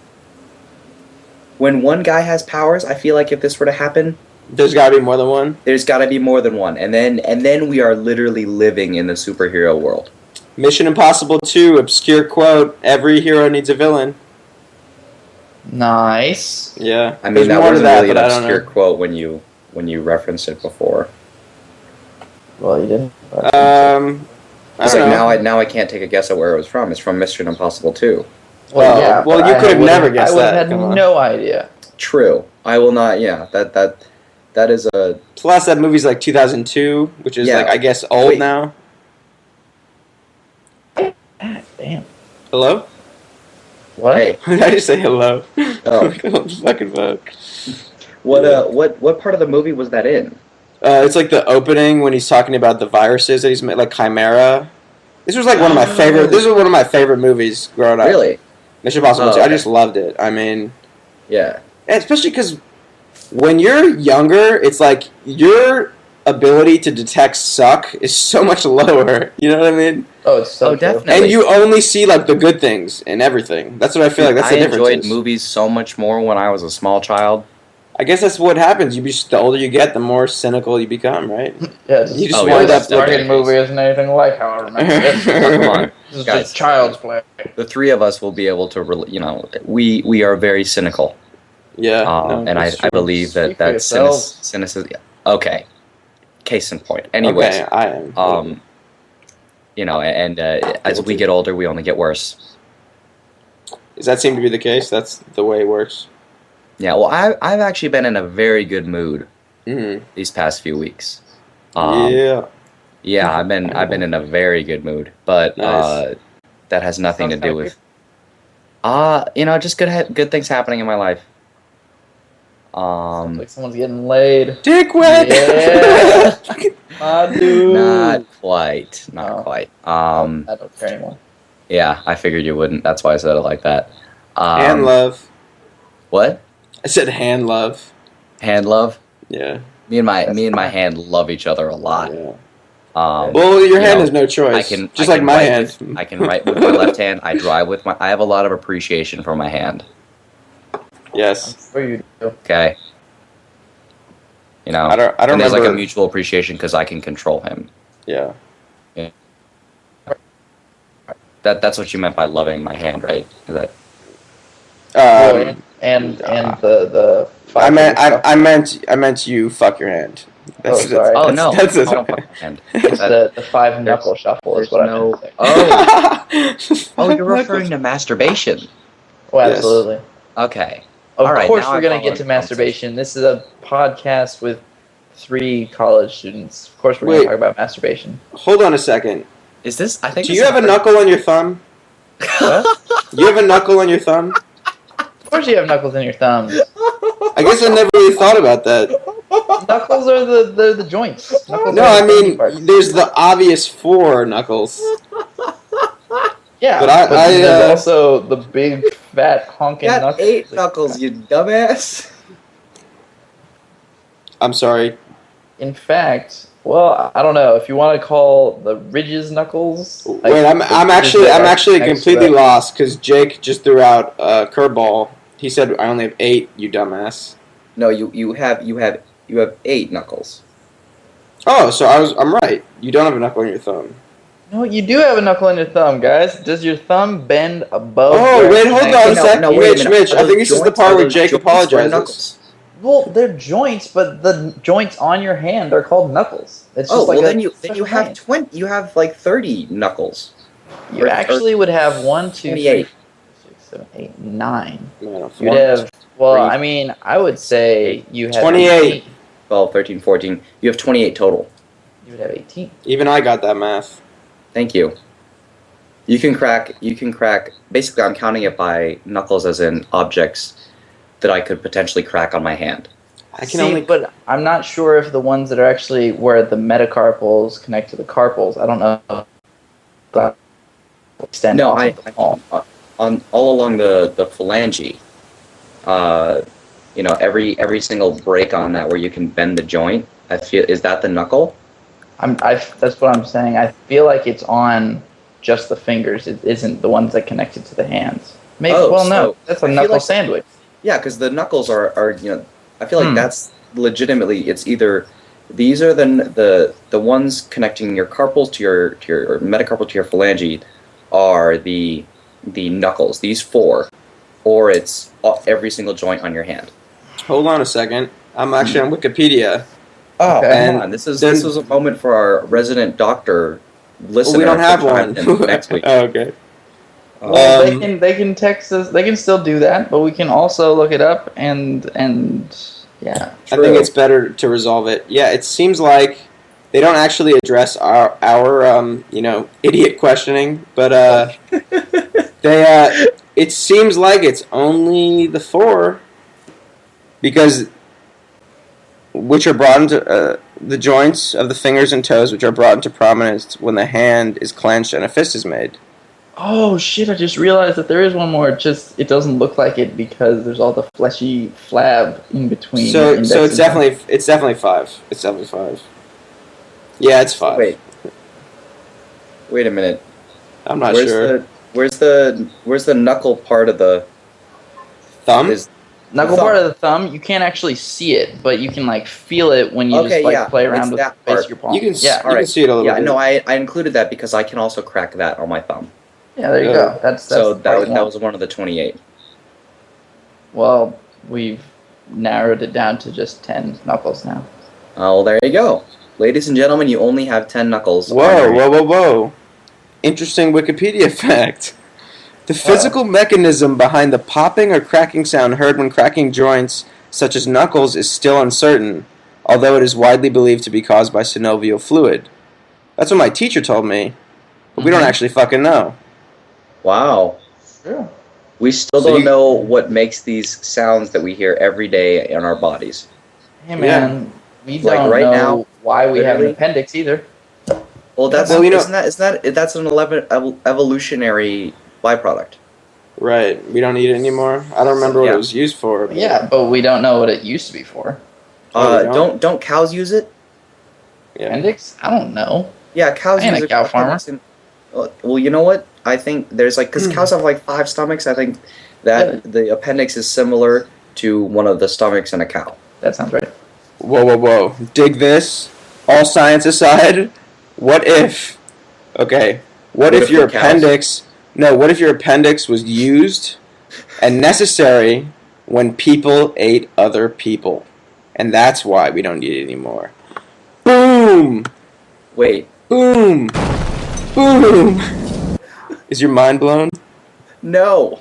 when one guy has powers, I feel like if this were to happen, there's got to be more than one. There's got to be more than one, and then we are literally living in the superhero world. Mission Impossible 2, obscure quote: "Every hero needs a villain." Nice. Yeah, I mean, that wasn't really an obscure quote when you referenced it before. Well, you didn't. Now I can't take a guess at where it was from. It's from Mission Impossible 2. Well, you could have never guessed that. I would have had no idea. True. I will not. Yeah, that is a. Plus, that movie's like 2002, which is like, I guess, old now. Damn. Hello? What? Hey. Did I just say hello? Oh. Fucking fuck. What part of the movie was that in? It's like the opening when he's talking about the viruses that he's made, like Chimera. This was like one of my favorite. This was one of my favorite movies growing up. Really? Mission Impossible 2. I just loved it. I mean, yeah. And especially because when you're younger, it's like you're ability to detect suck is so much lower. You know what I mean? Oh, it's so true. definitely. And you only see like the good things in everything. That's what I feel like. That's the difference. I enjoyed movies so much more when I was a small child. I guess that's what happens. The older you get, the more cynical you become, right? Yeah, You just wind wind up up fucking movie isn't anything like how I remember it. Come on, This is guys. just child's play. The three of us will be able to, we are very cynical. Yeah. And I believe Speak that for yourselves. cynicism. Okay, case in point. Anyways, Okay, I am. As we get older, we only get worse. Does that seem to be the case? That's the way it works. Yeah. Well, I've actually been in a very good mood Mm-hmm. these past few weeks. Yeah. Yeah, I've been in a very good mood, but Nice. that has nothing to Sounds do kinda with just good things happening in my life. Sounds like someone's getting laid. Dick wet. Yeah. My dude. Not quite. No. Um, I don't care anymore. yeah, I figured you wouldn't. That's why I said it like that. Hand love. What? I said hand love. Hand love? Yeah. Me and my hand love each other a lot. Yeah. Well, Your hand has no choice. Just like my hand. I can write with my left hand. I drive with my. I have a lot of appreciation for my hand. Yes. What you do? Okay. I don't and there's remember. like a mutual appreciation because I can control him. Yeah. That's what you meant by loving my hand, right? Is that? And the. I meant you fuck your hand. Sorry. Oh no! That's I don't fuck my hand. It's the five knuckle shuffle is what I meant to say. Oh, you're referring to masturbation. Oh, Yes. absolutely. Okay. Of All right, course, now we're I'm going to following get to the masturbation. This is a podcast with 3 college students. Of course, we're going Wait. to talk about masturbation. Hold on a second. Is this? I think. Do you have a knuckle on your thumb? What? You have a knuckle on your thumb? Of course, you have knuckles in your thumbs. I guess I never really thought about that. Knuckles are the joints. Knuckles No, are I the bony mean, parts. there's the obvious 4 knuckles. Yeah, but but I there's also the big fat honking Got knuckles. 8 knuckles, you dumbass. I'm sorry. In fact, well, I don't know if you want to call the ridges knuckles. like, Wait, I'm the actually ridges that are actually next to completely that. lost because Jake just threw out a curveball. He said I only have 8. You dumbass. No, you have 8 knuckles. Oh, so I'm right. You don't have a knuckle on your thumb. No, you do have a knuckle in your thumb, guys. Does your thumb bend above? Oh, where wait, it's hold on a connected? sec. No, wait a minute. Mitch, Are I those think this is the joints- part are where those Jake joints or apologizes. knuckles? Well, they're joints, but the joints on your hand are called knuckles. It's just Oh, like well a then you special have hand. 20. You have like 30 knuckles. You actually would have 1, 2, 3, 28. 6, 7, 8, 9. Man, You'd One, have. Well, three, I mean, I would say you have 28. 18. 12, 13, 14. You have 28 total. You would have 18. even I got that math. Thank you. You can crack. Basically, I'm counting it by knuckles, as in objects that I could potentially crack on my hand. I can only. But I'm not sure if the ones that are actually where the metacarpals connect to the carpals. I don't know. But extend. No, also to all. on all along the phalange. Every single break on that where you can bend the joint. I feel is that the knuckle? That's what I'm saying. I feel like it's on just the fingers. It isn't the ones that connect it to the hands. Maybe. Oh, well, no. so That's a I feel knuckle like- sandwich. Yeah, because the knuckles are I feel like that's legitimately. It's either these are the ones connecting your carpals to your or metacarpal to your phalange are the knuckles. These 4, or it's every single joint on your hand. Hold on a second. I'm actually on Wikipedia. Oh, Okay. come on! This was a moment for our resident doctor listener. We don't have to chime one. in next week. Oh, okay. Well, they can text us. They can still do that, but we can also look it up and yeah. I think it's better to resolve it. Yeah, it seems like they don't actually address our idiot questioning, but they it seems like it's only the 4 because which are brought into the joints of the fingers and toes, which are brought into prominence when the hand is clenched and a fist is made. Oh shit! I just realized that there is one more. It doesn't look like it because there's all the fleshy flab in between. So index it's and thumb. definitely 5. It's definitely 5. Yeah, it's 5. Wait a minute. I'm not sure. Where's the knuckle part of the Thumb? Knuckle part of the thumb, you can't actually see it, but you can like feel it when you just like play around with the base of your palm. You can yeah, you can see it a little bit. Yeah, no, I included that because I can also crack that on my thumb. Yeah, there you go. That's so that was one of the 28. Well, we've narrowed it down to just 10 knuckles now. Oh, well, there you go. Ladies and gentlemen, you only have 10 knuckles. Whoa. Interesting Wikipedia fact. The physical mechanism behind the popping or cracking sound heard when cracking joints, such as knuckles, is still uncertain, although it is widely believed to be caused by synovial fluid. That's what my teacher told me, but we don't actually fucking know. Wow. Sure. We still don't know what makes these sounds that we hear every day in our bodies. Hey man, we don't know why we have an appendix either. Well, that's that's an evolutionary byproduct. Right. We don't need it anymore. I don't remember what it was used for. But yeah, but we don't know what it used to be for. Don't cows use it? Yeah. Appendix? I don't know. Yeah, cows use a cow farmer. Well, you know what? I think there's because cows have 5 stomachs. I think that the appendix is similar to one of the stomachs in a cow. That sounds right. Whoa. Dig this. All science aside, what if your appendix... No, what if your appendix was used and necessary when people ate other people? And that's why we don't need it anymore. Boom! Wait. Boom! Is your mind blown? No.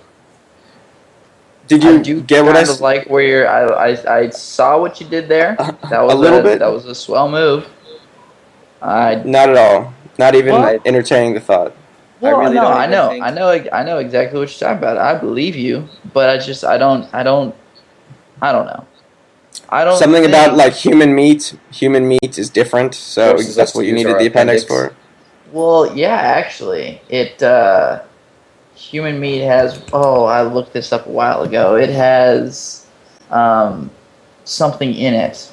Did you get what I said? Like where I saw what you did there. That was a little bit. That was a swell move. Not at all. Not even entertaining the thought. Well, I know exactly what you're talking about. I believe you, but I don't know. Something about human meat. Human meat is different, so that's what you needed the appendix for. Well, yeah, actually, human meat has. Oh, I looked this up a while ago. It has something in it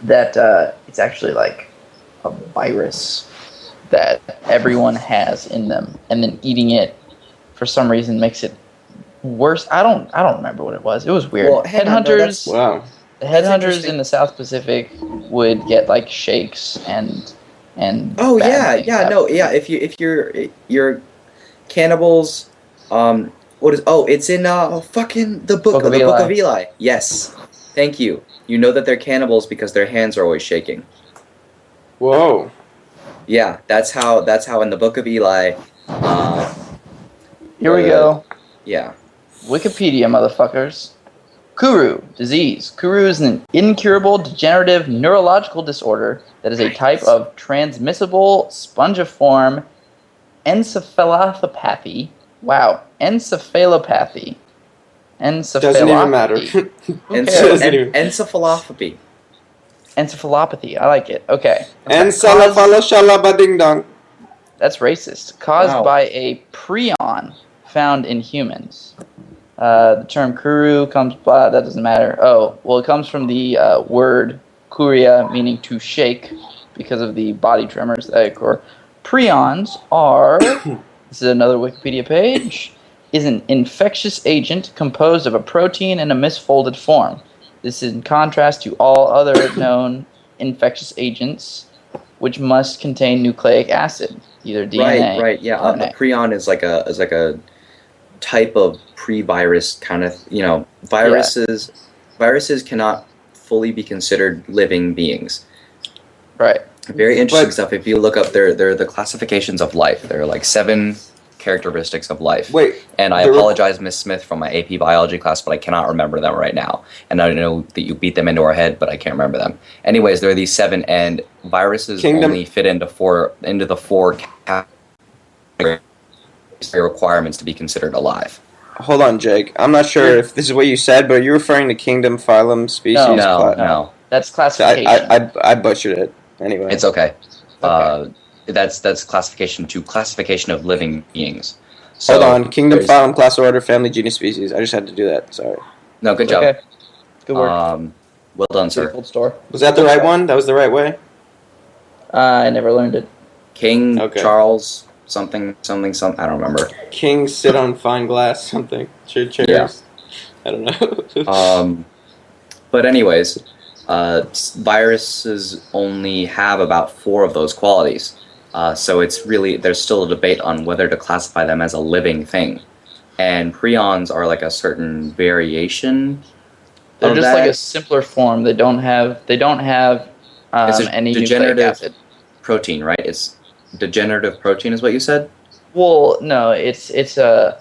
that it's actually like a virus that everyone has in them, and then eating it for some reason makes it worse. I don't remember what it was. It was weird. Well, headhunters. Wow. The headhunters in the South Pacific would get shakes and. If you're cannibals, it's in fucking the book of Eli. Yes, thank you. You know that they're cannibals because their hands are always shaking. Whoa. Yeah, that's how in the book of Eli. Here we go. Yeah. Wikipedia, motherfuckers. Kuru disease. Kuru is an incurable degenerative neurological disorder that is a type of transmissible spongiform encephalopathy. Wow, encephalopathy. Doesn't even matter. Encephalopathy. Encephalopathy. I like it. Okay. Encephaloshalabading-dong. That's racist. Caused by a prion found in humans. The term kuru comes by, that doesn't matter. Oh, well, it comes from the word kuria, meaning to shake, because of the body tremors that occur. Prions are, this is another Wikipedia page, is an infectious agent composed of a protein in a misfolded form. This is in contrast to all other known infectious agents, which must contain nucleic acid, either DNA. Right. Yeah. The prion is like a type of pre-virus kind of. Viruses. Yeah. Viruses cannot fully be considered living beings. Right. Very interesting stuff. If you look up, they're the classifications of life. There are 7 characteristics of life. Wait. And I apologize, Miss Smith, from my AP biology class, but I cannot remember them right now. And I know that you beat them into our head, but I can't remember them. Anyways, there are these 7, and viruses only fit into the 4 requirements to be considered alive. Hold on, Jake. I'm not sure if this is what you said, but are you referring to kingdom, phylum, species? No. That's classification. I butchered it. Anyway. It's okay. That's classification of living beings. So hold on. Kingdom, phylum, class, order, family, genus, species. I just had to do that. Sorry. No, good job. Okay. Good work. Well done, sir. Cold store. Was that the right one? That was the right way? I never learned it. King Okay. Charles something. I don't remember. Kings sit on fine glass, something. Chairs. Yeah. I don't know. But anyways, viruses only have about 4 of those qualities. So it's really, there's still a debate on whether to classify them as a living thing. And prions are like a certain variation. They're of just that. like a simpler form. They don't have It's a any nucleic degenerative acid. protein, right? It's degenerative protein, is what you said. Well, no, it's a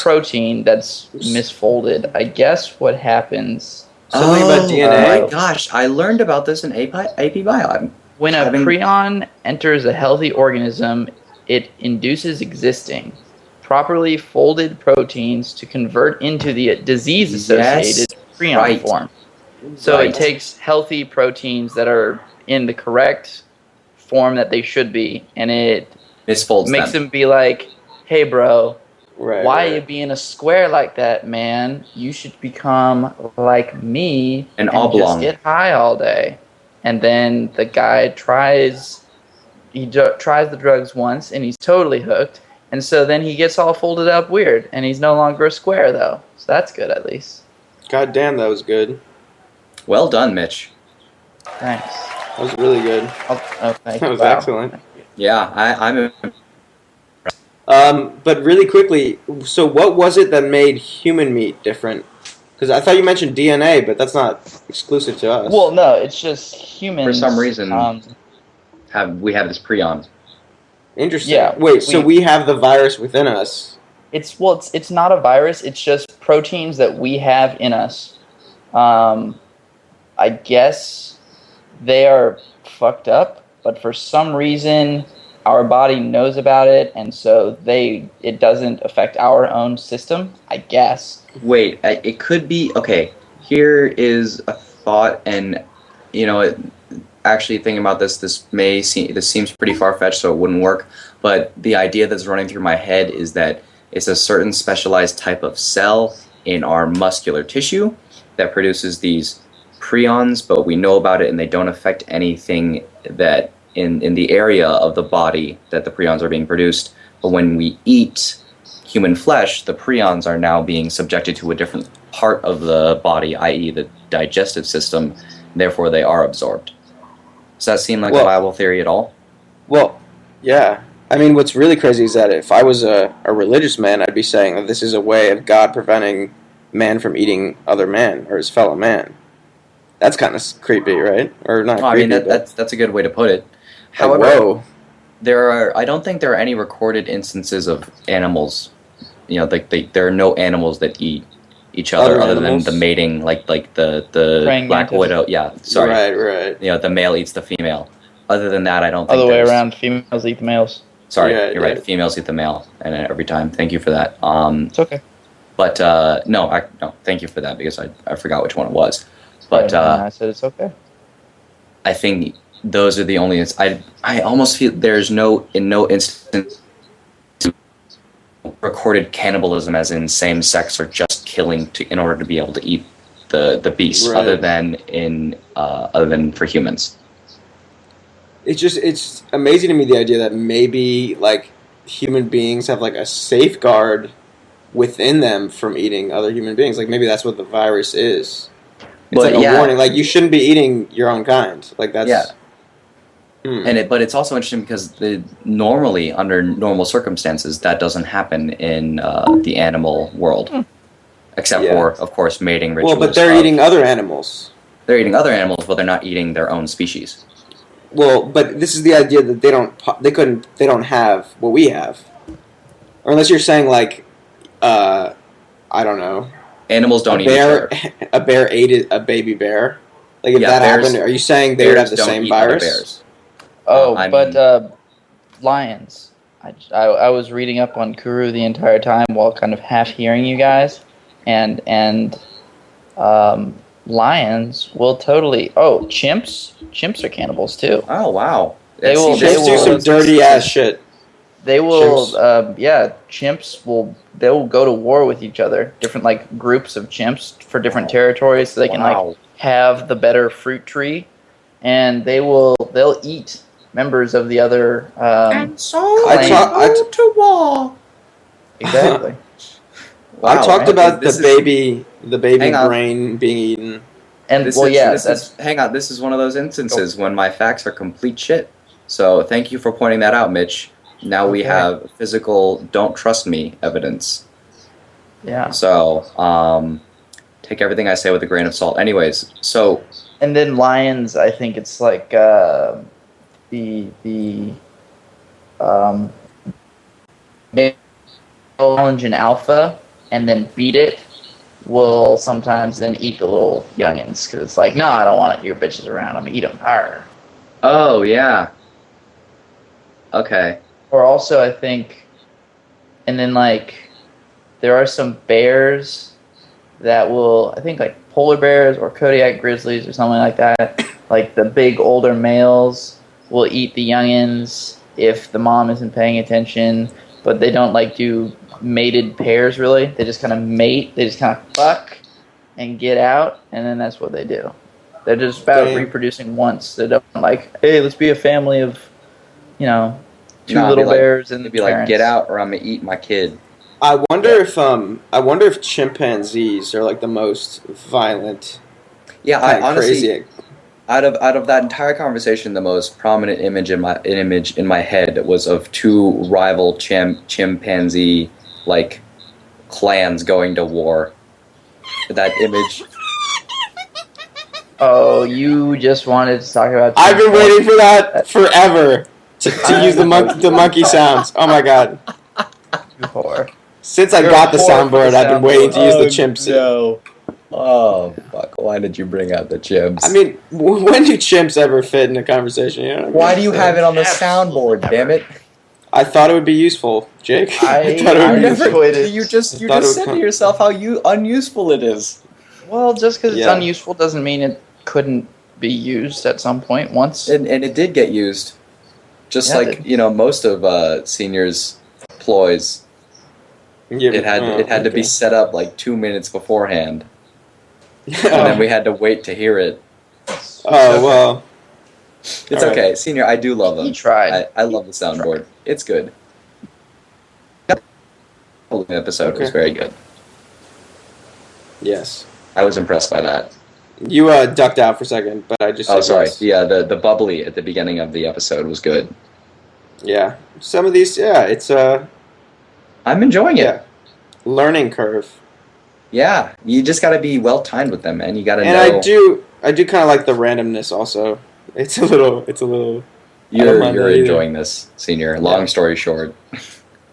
protein that's misfolded. I guess what happens Something about DNA. Oh my gosh, I learned about this in AP Bio. when a prion enters a healthy organism, it induces existing properly folded proteins to convert into the disease-associated prion form. So it takes healthy proteins that are in the correct form that they should be, and it misfolds makes them be like, "Hey, bro, why Right. you being a square like that, man? You should become like me An and oblong. just get high all day." And then the guy tries the drugs once, and he's totally hooked. And so then he gets all folded up weird, and he's no longer a square, though. So that's good, at least. God damn, that was good. Well done, Mitch. Thanks. That was really good. Oh, thank That you. was Wow. excellent. Yeah, I'm. But really quickly, so what was it that made human meat different? Because I thought you mentioned DNA, but that's not exclusive to us. Well, no, it's just humans. For some reason, we have this prion. Interesting. Yeah, Wait, so we have the virus within us? It's not a virus. It's just proteins that we have in us. I guess they are fucked up, but for some reason our body knows about it, and so it doesn't affect our own system, I guess. Wait, it could be okay. Here is a thought, and actually thinking about this seems pretty far-fetched, so it wouldn't work. But the idea that's running through my head is that it's a certain specialized type of cell in our muscular tissue that produces these prions, but we know about it, and they don't affect anything that in the area of the body that the prions are being produced. But when we eat human flesh, the prions are now being subjected to a different part of the body, i.e. the digestive system, therefore they are absorbed. Does that seem like a viable theory at all? Well, yeah. I mean, what's really crazy is that if I was a religious man, I'd be saying that this is a way of God preventing man from eating other man or his fellow man. That's kind of creepy, right? Or not creepy, I mean, that's a good way to put it. However, I don't think there are any recorded instances of animals. There are no animals that eat each other other than the mating, like the black widow. Yeah, sorry. Right. The male eats the female. Other than that, I don't think other way around. Females eat the males. Sorry, you're right. Females eat the male, and every time. Thank you for that. It's okay. But no, thank you for that because I forgot which one it was. But I said it's okay. I think those are the only. I almost feel there's in no instance recorded cannibalism, as in same sex or just killing in order to be able to eat the beast, right. other than for humans. It's amazing to me, the idea that maybe like human beings have like a safeguard within them from eating other human beings. Like maybe that's what the virus is. It's like a warning, like you shouldn't be eating your own kind. Like that's But it's also interesting because normally under normal circumstances that doesn't happen in the animal world, except for of course mating rituals. Well, but they're eating other animals. They're eating other animals, but they're not eating their own species. Well, but this is the idea that they don't have what we have, or unless you're saying like, I don't know. Animals don't eat each other. A bear ate a baby bear. Like if that happened, are you saying they would have the same virus? But lions. I was reading up on Kuru the entire time while kind of half hearing you guys, and lions will totally. Oh, chimps are cannibals too. Oh wow! They will do some dirty ass shit. They will, chimps will. They'll go to war with each other. Different like groups of chimps for different territories, so they can like have the better fruit tree, and they'll eat members of the other. And so I go to war. Exactly. I talked man. about This the baby Hang on. brain being eaten. And Hang on. This is one of those instances when my facts are complete shit. So thank you for pointing that out, Mitch. Now we Okay. have physical "don't trust me" evidence. yeah. So take everything I say with a grain of salt. Anyways, so And then lions, I think it's like the male challenge an alpha and then beat it will sometimes then eat the little youngins because it's like, no, I don't want your bitches around. I'm gonna eat them. Arr. oh yeah, okay. Or also, I think, and then like there are some bears that will, I think like polar bears or Kodiak grizzlies or something like that. Like the big older males will eat the youngins if the mom isn't paying attention, but they don't like do mated pairs really. They just kind of mate. They just kind of fuck and get out, and then that's what they do. They're just about Damn. reproducing once. They don't like, hey, let's be a family of, two Nah, little be like- bears and They'd be like, parents. get out or I'm gonna eat my kid. I wonder if chimpanzees are like the most violent. Yeah, I Kinda honestly, crazy. out of that entire conversation, the most prominent image in my head was of two rival chimpanzee like clans going to war. That image. Oh, you just wanted to talk about. I've been waiting for that forever to use the monkey sounds. Oh my god! before. Since I You're got the poor for soundboard, the I've been waiting to use the chimps. No. Oh fuck! Why did you bring out the chimps? I mean, when do chimps ever fit in a conversation? You know what I mean? why do you have it on the Absolutely soundboard? never. Damn it! I thought it would be useful, Jake. I thought it would I be never- useful. enjoyed it. You just I thought it said would to yourself how unuseful it is. Well, just because it's Yeah. unuseful doesn't mean it couldn't be used at some point once. And it did get used, just Yeah, like most of seniors' ploys. Yeah, It had to be okay. set up like 2 minutes beforehand, and then we had to wait to hear it. Oh well. It's All right. okay, senior. I do love them. He tried. I love the soundboard. It's good. The episode was Okay. very good. Yes. I was impressed by that. You ducked out for a second, but I just. Oh, said sorry. yes. Yeah, the bubbly at the beginning of the episode was good. Yeah. Some of these, it's I'm enjoying it. yeah, learning curve. Yeah, you just got to be well timed with them, and you got to And know. I do kind of like the randomness also. It's a little. I don't You're mind that either. enjoying this, senior. Long Yeah. story short,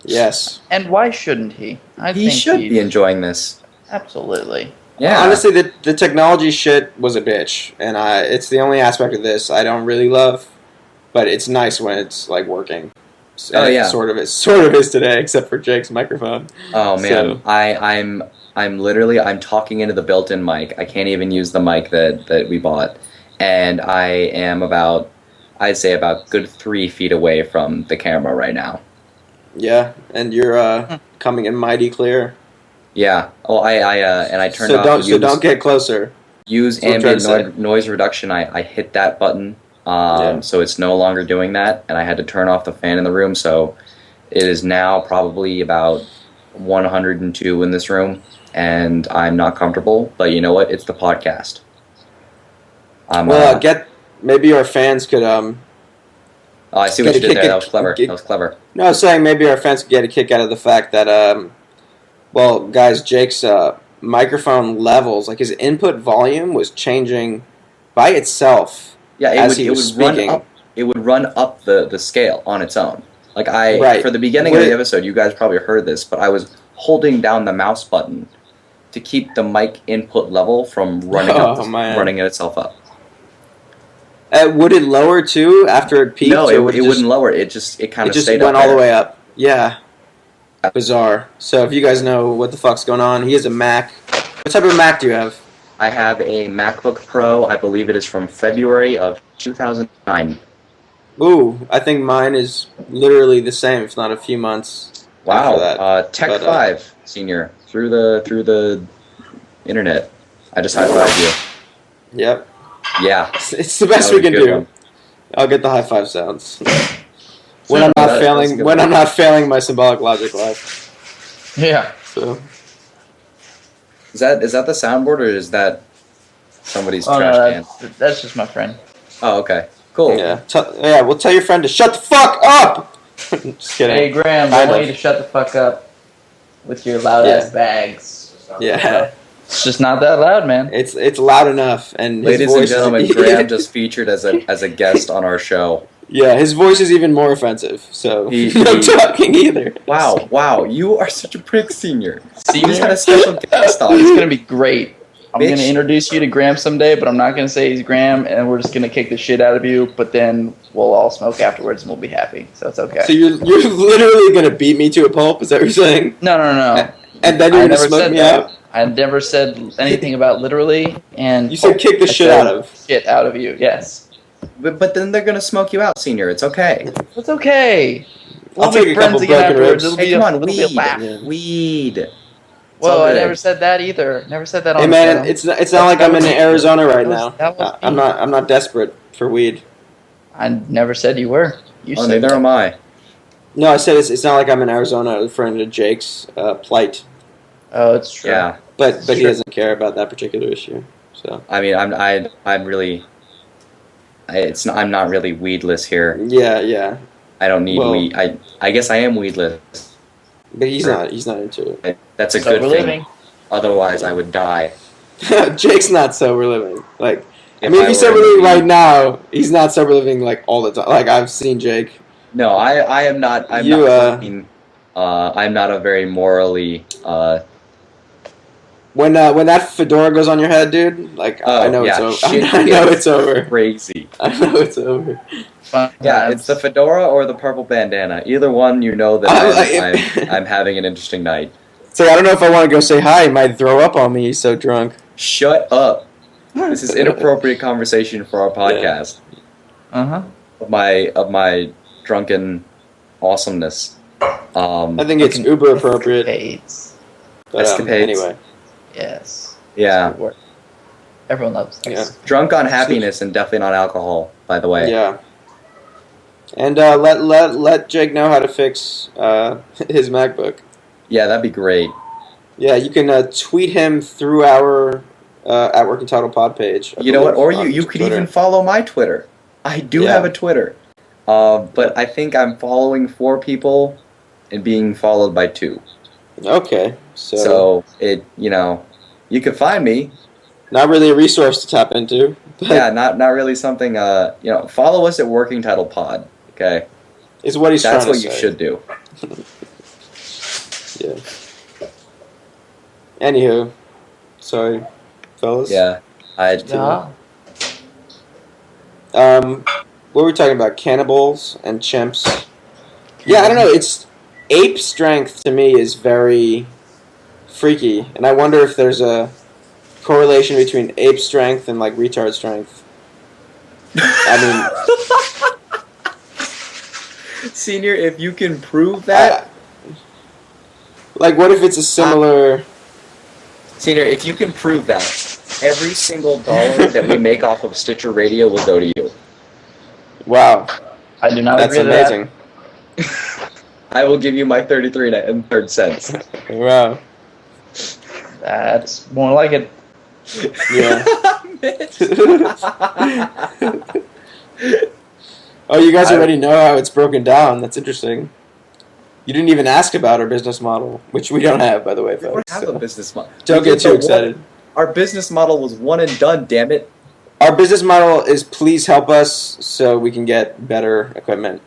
Yes. And why shouldn't he? I he think should he's- be enjoying this. Absolutely. Yeah. Honestly, the technology shit was a bitch, and it's the only aspect of this I don't really love, but it's nice when it's like working. Oh, And it yeah. sort of is today, except for Jake's microphone. Oh man, So- I'm literally talking into the built-in mic. I can't even use the mic that we bought, and I am I'd say about good 3 feet away from the camera right now. Yeah, and you're coming in mighty clear. Yeah. Oh, I turned So off don't get closer. use That's what I'm trying ambient to noise reduction. I hit that button, Yeah. so it's no longer doing that, and I had to turn off the fan in the room. So it is now probably about 102 in this room, and I'm not comfortable. But you know what? It's the podcast. Well, maybe our fans could Oh, I see what get you a did there. kick- That was clever. get- That was clever. No, I was saying maybe our fans could get a kick out of the fact that, well, guys, Jake's microphone levels, like his input volume, was changing by itself. Yeah, As he was run speaking. up. It would run up the scale on its own. Like Right. for the beginning of Wait. the episode, you guys probably heard this, but I was holding down the mouse button to keep the mic input level from running Oh, man. running itself up. Would it lower too after it peaked? No, or it would wouldn't lower. It just kind It of just stayed went up all there. the way up. Yeah. Bizarre. So if you guys know what the fuck's going on, he has a Mac. What type of Mac do you have? I have a MacBook Pro. I believe it is from February of 2009. Ooh, I think mine is literally the same, if not a few months. Wow, after that. Tech But, 5 senior through the internet. I just high-fived you. Yep. Yeah, It's the best That we was a can good do. one. I'll get the high five sounds. When I'm not failing my symbolic logic life. Yeah. So Is that the soundboard or is that somebody's Oh trash no, can? that's just my friend. Oh, okay. Cool. yeah, well, tell your friend to shut the fuck up. Just kidding. Hey Graham, I want you to shut the fuck up with your loud ass bags. Yeah. It's just not that loud, man. It's loud enough, and his Ladies and voice gentlemen, is, Graham just featured as a guest on our show. yeah, his voice is even more offensive. So He- no he- talking either. Wow, you are such a prick, Senior. Senior? You just had a special guest on. It's gonna be great. I'm Mitch. gonna introduce you to Graham someday, but I'm not gonna say he's Graham, and we're just gonna kick the shit out of you. But then we'll all smoke afterwards, and we'll be happy. So it's okay. So you're literally gonna beat me to a pulp? Is that what you're saying? No. And then you're I gonna never smoke said me that. out? I never said anything about literally, and You said kick the I shit said out of. shit out of you. Yes, But then they're gonna smoke you out, Senior. It's okay. it's okay. I'll We'll take be a friends couple again broken afterwards. ribs. It'll Hey, be come a on, little bit of laugh. Yeah. weed. It's Whoa, all I good. never said that either. Never said that on Hey the man, show. it's not like I'm in Arizona right that was- now. that was I'm me. not desperate for weed. I never said you were. You Oh, said neither that. am I. No, I said it's not like I'm in Arizona referring to Jake's plight, Oh, it's true. Yeah. but he Sure. doesn't care about that particular issue. So I mean, I'm really. I'm not really weedless here. yeah, I don't need Well- weed. I guess I am weedless. but he's not into That's a Sober good thing. living. Otherwise, I would die. it. Jake's not sober living. Like I If mean, I if he's were sober in living the right weed. now, he's not sober living like all the time. Like I've seen Jake. No, I am not. I'm You, not. I'm not a very morally. When that fedora goes on your head, dude, like I know yeah, it's over. shit I know gets it's over. Crazy. I know it's over. Fun Yeah, times. it's the fedora or the purple bandana. Either one, you know that I'm having an interesting night. So I don't know if I want to go say hi. He might throw up on me. He's so drunk. Shut up. This is inappropriate conversation for our podcast Uh-huh. of my drunken awesomeness. I think it's uber appropriate. Escapades. But, Escapades. anyway, Yes. Yeah, Everyone loves this. Yeah. drunk on happiness and definitely not alcohol. By the way. yeah. And let Jake know how to fix his MacBook. Yeah, that'd be great. Yeah, you can tweet him through our at Working Title Pod page. I You know what? Or believe, on you could Twitter. even follow my Twitter. I do Yeah. have a Twitter, but I think I'm following 4 people and being followed by 2. Okay, So it, you can find me. not really a resource to tap into. But Yeah, not really something. Follow us at Working Title Pod. Okay, is what he's that's trying what to you say. should do. Yeah. Anywho, sorry, fellas. Yeah, Yeah. What were we talking about? Cannibals and chimps. Yeah, I don't know. It's ape strength to me is very freaky, and I wonder if there's a correlation between ape strength and like retard strength. I Senior, if you can prove mean, that, like, what if it's a similar? Senior, if you can prove that, every single dollar that we make off of Stitcher Radio will go to you. Wow, I do not that's agree with amazing. I will give you my 33 and 3rd cents. Wow. that. That's more like it. Yeah. Mitch. Oh, you guys already know how it's broken down. That's interesting. You didn't even ask about our business model, which we don't have, by the way, We don't folks. have so a business model. don't get too excited. Our business model was one and done, damn it. Our business model is please help us so we can get better equipment.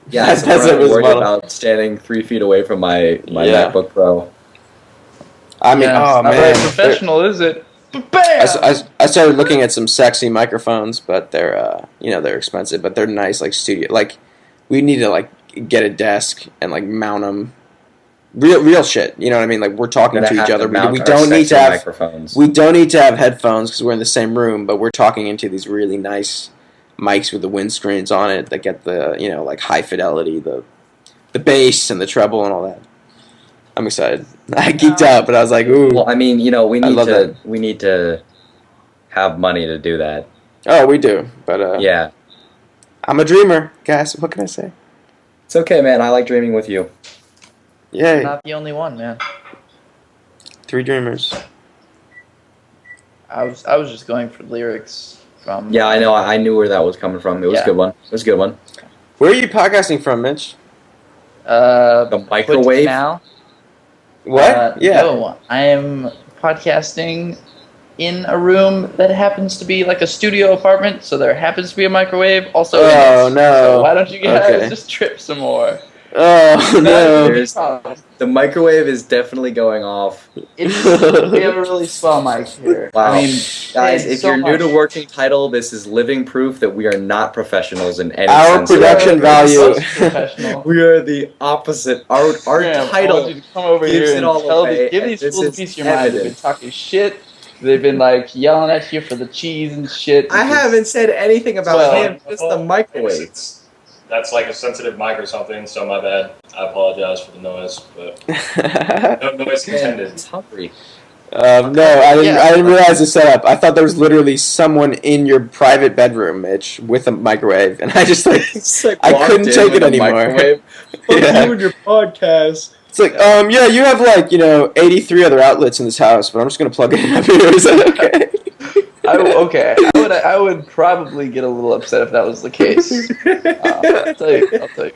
Yeah, so That's we're our not business worried model. about standing 3 feet away from my Yeah. MacBook Pro. I mean, Yeah, oh it's not very man. professional, is it? I, Bam! I started looking at some sexy microphones, but they're they're expensive, but they're nice, like studio. Like we need to like get a desk and like mount them. Real shit. You know what I mean? Like we're talking Gonna to each have other. mount We our don't need sexy to have microphones. we don't need to have headphones because we're in the same room, but we're talking into these really nice mics with the windscreens on it that get the like high fidelity, the bass and the treble and all that. I'm excited. I geeked out, but I was like, ooh. Well, I mean, we I love need to have money to do that. Oh, we do, but Yeah. I'm a dreamer, guys. What can I say? It's okay, man. I like dreaming with you. Yay. Not the only one, man. 3 dreamers. I was just going for lyrics from. Yeah, I know. I knew where that was coming from. It was a good one. It was a good one. Where are you podcasting from, Mitch? The microwave? Now. What? Yeah. No, I am podcasting in a room that happens to be like a studio apartment, so there happens to be a microwave also in it. Oh, no. So why don't you guys just trip some more? Oh, no. The microwave is definitely going off. We have a really small mic here. Wow. I mean, guys, if so you're new much. to Working Title, this is living proof that we are not professionals in any Our sense. production value. Professional. We are the opposite. Our I title want you to come over gives here it and all away, give and these this fools a is piece of your mind. They've been evident. talking shit. They've been like yelling at you for the cheese and shit. I haven't said anything about Well, him, just the microwave. That's like a sensitive mic or something, so my bad. I apologize for the noise, but no noise intended. It's hungry. No, I didn't realize the setup. I thought there was literally someone in your private bedroom, Mitch, with a microwave, and I just I couldn't take it anymore. Fuck Yeah. you and your podcast. It's like, yeah, you have 83 other outlets in this house, but I'm just gonna plug it in up here. Is that okay? I would probably get a little upset if that was the case. I'll tell you.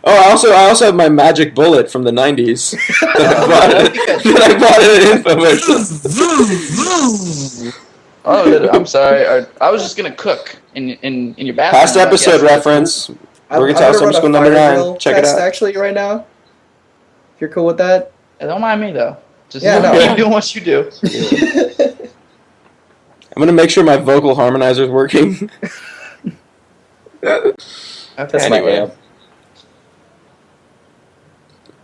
Oh, I also have my magic bullet from the '90s that I bought at Infamous. Oh, I'm sorry. I was just gonna cook in your bathroom. Past episode reference. Working Title Summer School number 9. Check it out. Actually, right now, if you're cool with that. Don't mind me though. Just keep doing what you do. I'm gonna make sure my vocal harmonizer is working. Okay. That's my amp.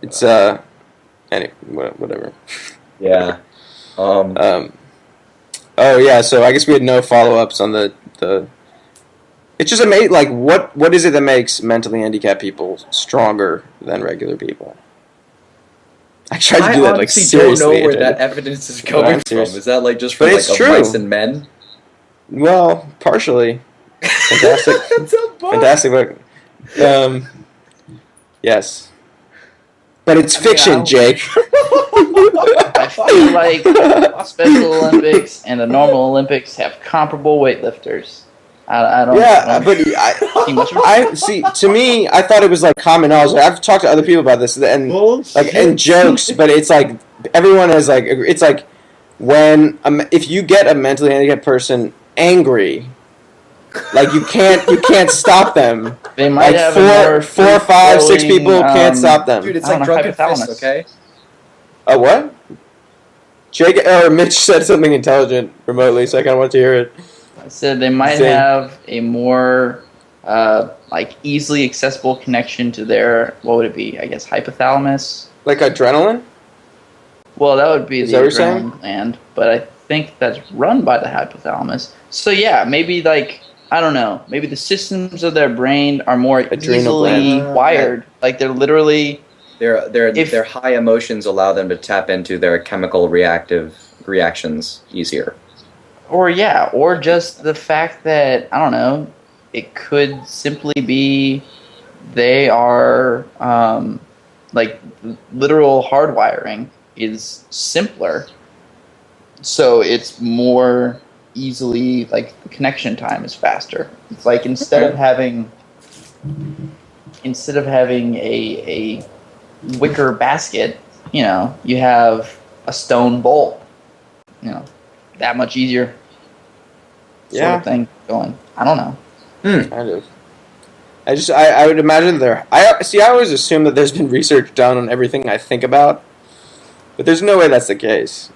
It's anyway, whatever. Yeah. Oh yeah, so I guess we had no follow-ups on the. It's just amazing. Like, what is it that makes mentally handicapped people stronger than regular people? I tried to do that seriously. I honestly don't know where that evidence is coming from. Is that just from mice and men? Well, partially. Fantastic. Fantastic book. Yes. But it's fiction, Jake. I feel like Special Olympics and the normal Olympics have comparable weightlifters. I don't. Yeah, but see much of it. I see. To me, I thought it was common knowledge. I've talked to other people about this and and jokes, but it's everyone is it's when if you get a mentally handicapped person angry, you can't stop them. They might have four, 5, 6 people can't stop them. Dude, it's like drunken fist, okay? What? Jake or Mitch said something intelligent remotely, so I kind of want to hear it. I said they might have a more easily accessible connection to their, what would it be? I guess hypothalamus. Like adrenaline? Well, that would be the adrenaline gland, but I think that's run by the hypothalamus. So yeah, maybe I don't know. Maybe the systems of their brain are more easily wired. They're literally their high emotions allow them to tap into their chemical reactions easier. Or just the fact that, I don't know, it could simply be they are, literal hardwiring is simpler. So it's more easily, the connection time is faster. It's instead of having a wicker basket, you have a stone bowl. That much easier. Sort of thing going. I don't know. Kind of. I would imagine I always assume that there's been research done on everything I think about, but there's no way that's the case.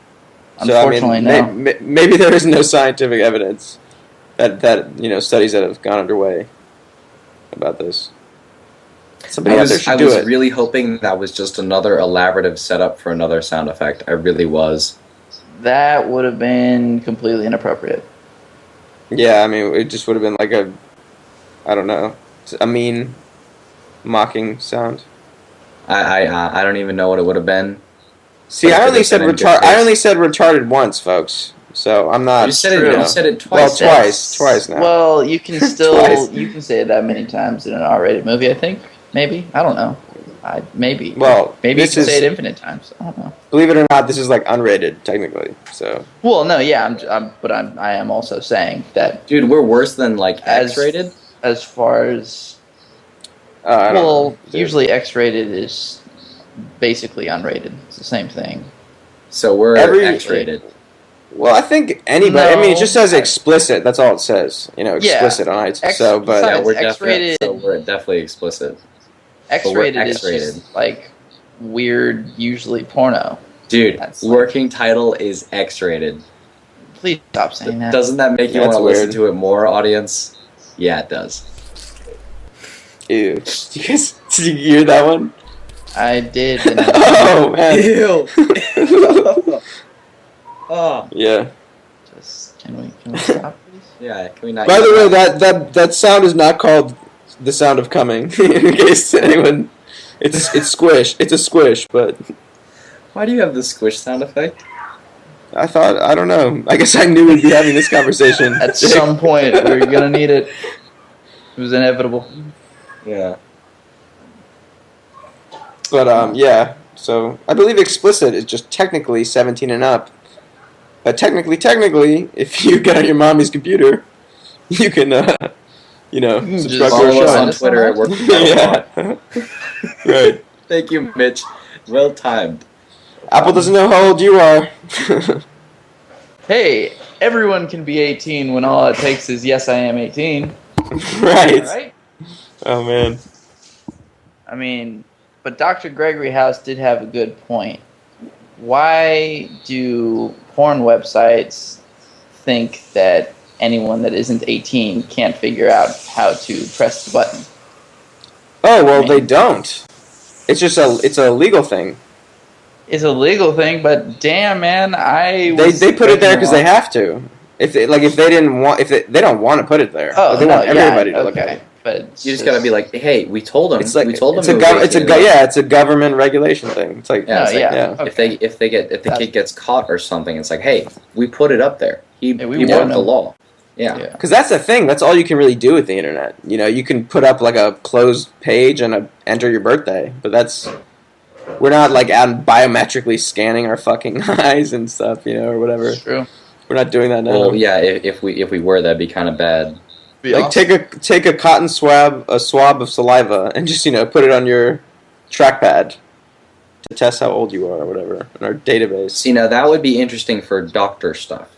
Unfortunately, no. Maybe there is no scientific evidence that studies that have gone underway about this. Somebody out there should do it. I was really hoping that was just another elaborative setup for another sound effect. I really was. That would have been completely inappropriate. Yeah, it just would have been I don't know, a mean, mocking sound. I don't even know what it would have been. See, I only said retarded once, folks. So I'm not. You said true. it. You said it Well, twice. twice now. Well, you can still Twice. you can say it that many times in an R-rated movie. I think maybe I don't know. Maybe. Well, maybe you this can say is- it infinite times. I don't know. Believe it or not, this is like unrated technically. So Well, no, yeah, I am also saying that Dude, we're worse than like As- X-rated. as far as I don't know, dude. usually X-rated is basically unrated. It's the same thing. So we're Every- X-rated. Well, I think anybody. I mean, it just says No. explicit. That's all it says. You know, Yeah. explicit on iTunes. X- So, but besides- Yeah, we're X-rated- definitely. So we're definitely explicit. X-rated is X-rated. just like weird, usually porno. Dude, That's like- working title is X-rated. Please stop saying that. Doesn't that make you That's want to listen weird. to it more, audience? Yeah, it does. ew. Did you guys did you hear that one? I did. And Oh man. Ew. Oh. Yeah. can we stop, please? Yeah, can we not? By the way, that sound is not called the sound of coming. In case anyone, it's squish. It's a squish, but Why do you have the squish sound effect? I thought I don't know. I guess I knew we'd be having this conversation. At some point, we're gonna need it. It was inevitable. Yeah. But yeah. So I believe explicit is just technically 17 and up. But technically, if you get on your mommy's computer, you can, You can subscribe just to our Follow us show. on Twitter at Working Title Pod. Yeah. Right. Thank you, Mitch. Well timed. Apple doesn't know how old you are. Hey, everyone can be 18 when all it takes is yes, I am 18. Right. Right? Oh man. I mean, but Dr. Gregory House did have a good point. Why do porn websites think that anyone that isn't 18 can't figure out how to press the button? Oh well, I mean- they don't. It's a legal thing. It's a legal thing, but damn, man, They put it there because they have to. If they don't want to put it there. Oh, They no, want everybody to look at okay. it. But it's You just gotta be like, hey, we told them. It's like we told them. it's a it was gov- it's a 18 go- and up. yeah, it's a government regulation thing. It's like Yeah, No, it's like, yeah. yeah. If the That's- kid gets caught or something, it's like, hey, we put it up there. He Yeah, we broke warned the him. law. Yeah. Yeah. Because that's the thing. That's all you can really do with the internet. You know, you can put up like a closed page and enter your birthday, but we're not like out biometrically scanning our fucking eyes and stuff, or whatever. It's true. We're not doing that now. Well, yeah. If we were, that'd be kind of bad. Like take a cotton swab of saliva and just put it on your trackpad to test how old you are or whatever in our database. See, now that would be interesting for doctor stuff,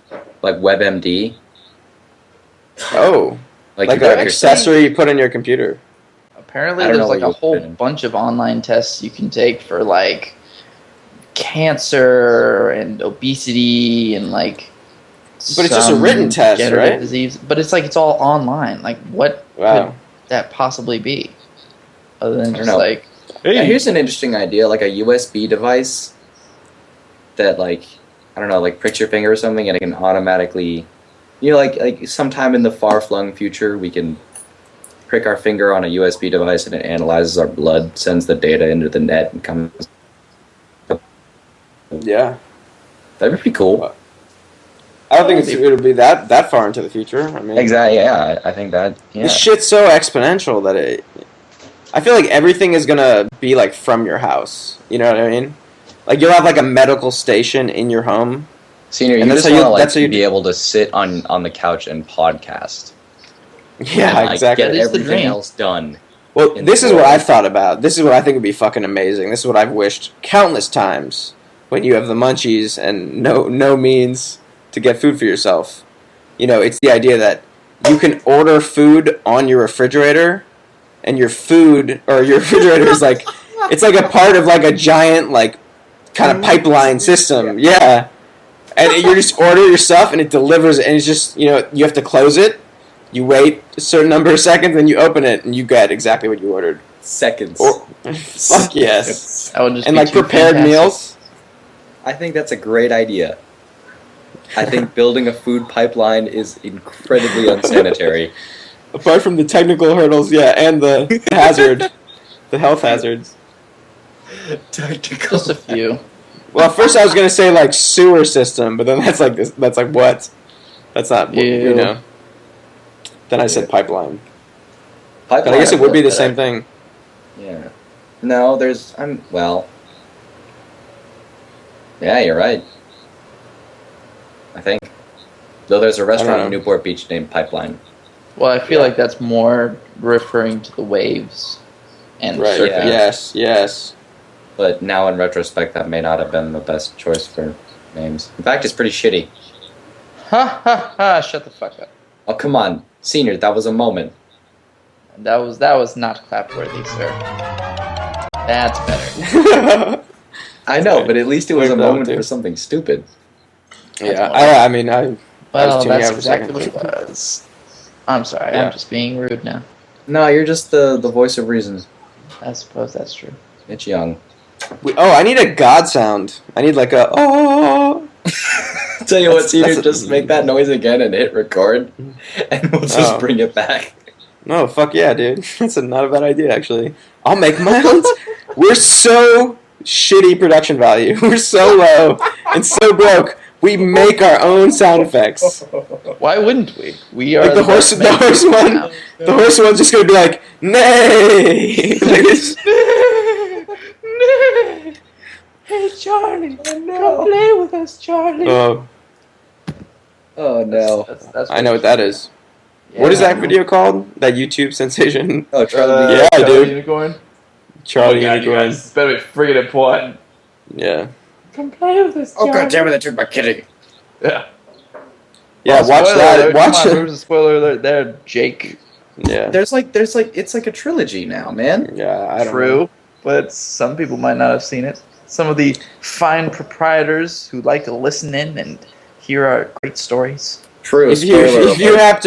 like WebMD. Oh, like you an got your- accessory you put on your computer. Apparently, I don't there's know like what a you whole put in. bunch of online tests you can take for like cancer and obesity and like. But it's just a written test, degenerative right? Disease. But it's like it's all online. Like, what Wow. could that possibly be? Other than I just don't know. like, Yeah, here's an interesting idea, like a USB device that, like, I don't know, like pricks your finger or something, and it can automatically, like sometime in the far-flung future, we can prick our finger on a USB device and it analyzes our blood, sends the data into the net, and comes. Yeah. That'd be pretty cool. I don't think it'll be that far into the future. I mean, Exactly. Yeah, I think that. Yeah. this shit's so exponential that I feel like everything is gonna be like from your house. You know what I mean? Like you'll have like a medical station in your home. Senior, And you that's just how you- want to that's how you- be able to sit on the couch and podcast. Yeah, And, like, exactly. Get That is the everything dream. else done. Well, in this the is what world. I've thought about. This is what I think would be fucking amazing. This is what I've wished countless times when you have the munchies and no means to get food for yourself. It's the idea that you can order food on your refrigerator, and your food or your refrigerator is like it's like a part of like a giant like kind of pipeline system. Yeah. And you just order your stuff and it delivers, and it's just you have to close it. You wait a certain number of seconds, and you open it, and you get exactly what you ordered. Seconds. Fuck yes. that would just And be like too prepared fantastic. meals. I think that's a great idea. I think building a food pipeline is incredibly unsanitary. Apart from the technical hurdles, yeah, and the hazard, the health hazards. Tactical. Just a few. Well, at first I was gonna say like sewer system, but then that's like this. That's like what? That's not you know. Then I said pipeline. But I guess it would be the same thing. Yeah. No, there's. Well. Yeah, you're right. I think. Though there's a restaurant in Newport Beach named Pipeline. Well, I feel like that's more referring to the waves and Right. surfing. Yeah. Yes. But now in retrospect, that may not have been the best choice for names. In fact, it's pretty shitty. Ha ha ha! Shut the fuck up. Oh, come on. Senior, that was a moment. That was not clap-worthy, sir. That's better. I know, but at least it was a Like that moment too. for something stupid. Yeah. I mean, I was Well, tuning that's out for a second. exactly what it was. I'm sorry. Yeah. I'm just being rude now. No, you're just the voice of reason. I suppose that's true. It's young. I need a God sound. I need like a oh. Tell you what, That's- Senior, that's a- just make that noise again and hit record, and we'll just Oh. bring it back. No, fuck yeah, dude. That's not a bad idea, actually. I'll make my own. We're so shitty production value. We're so low and so broke. We make our own sound effects. Why wouldn't we? We are Like the horse. best The horse makers one. now. The horse one's just gonna be like, nay. Like this. Hey, Charlie, come play with us, Charlie. Oh, Oh no. That's I know what that is. Yeah, What is that I know. video called? That YouTube sensation? Oh, Charlie. Yeah, Charlie dude. Unicorn. Charlie Oh, God, you Unicorn. guys, it's better be friggin' important. Yeah. Come play with us, Oh Charlie. god damn it! I took my kidding. Yeah. Yeah, Oh, watch spoiler that. alert. Watch Come on, it. There's a spoiler alert there, Jake. Yeah. It's like a trilogy now, man. Yeah, I don't know. True, but some people might not have seen it. Some of the fine proprietors who like to listen in and hear our great stories. True. If you have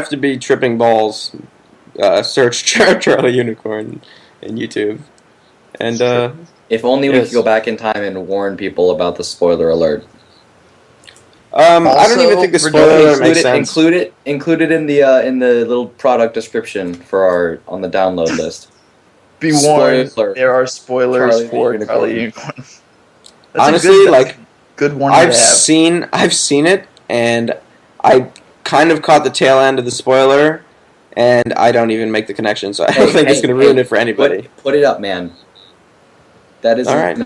to be tripping balls, search Charlie Unicorn in YouTube, and If only we Yes. could go back in time and warn people about the spoiler alert. I don't even think the Also, spoiler alert Include makes it, sense. include it in the little product description for our on the download list. Be warned, Spoiler. there are spoilers Charlie for Unicorn. Charlie Unicorn. That's Honestly, that's a good one to I've have. seen it, and I kind of caught the tail end of the spoiler, and I don't even make the connection, so I don't think it's going to ruin it for anybody. Put it up, man. That is All right.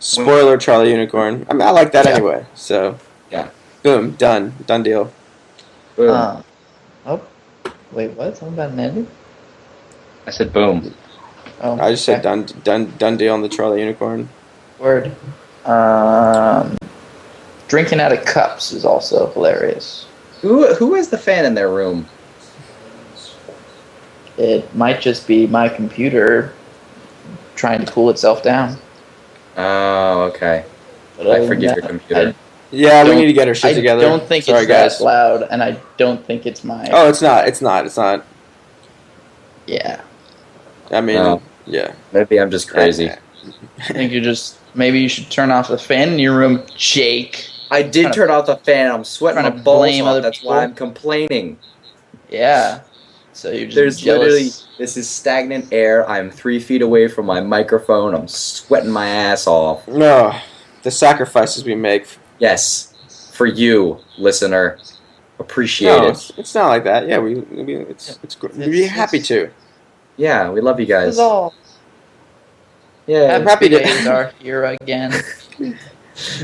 Spoiler Charlie Unicorn. I mean, I like that Yeah. anyway. So Yeah. boom, done deal. Boom. Oh, wait, what? Something about an ending? I said boom. Oh, I just said okay. done deal on the Charlie Unicorn. Word. Drinking out of cups is also hilarious. Who is the fan in their room? It might just be my computer trying to cool itself down. Oh, okay. But I other forgive than your that, computer. Yeah, we Don't- need to get our shit I together. don't think Sorry, it's guys. that loud, and I don't think it's my. Oh, it's not. Yeah. I mean, No. yeah. Maybe I'm just crazy. I think maybe you should turn off the fan in your room, Jake. I did turn off the fan. I'm sweating trying my to balls blame off. other That's people? why I'm complaining. Yeah. So you're just There's jealous. literally this is stagnant air. I'm 3 feet away from my microphone. I'm sweating my ass off. No, the sacrifices we make. Yes, for you, listener. Appreciate No, it. it's not like that. Yeah, it's good. We'd be happy to. Yeah, we love you This guys. is all. Yeah, I'm happy to- days are here again.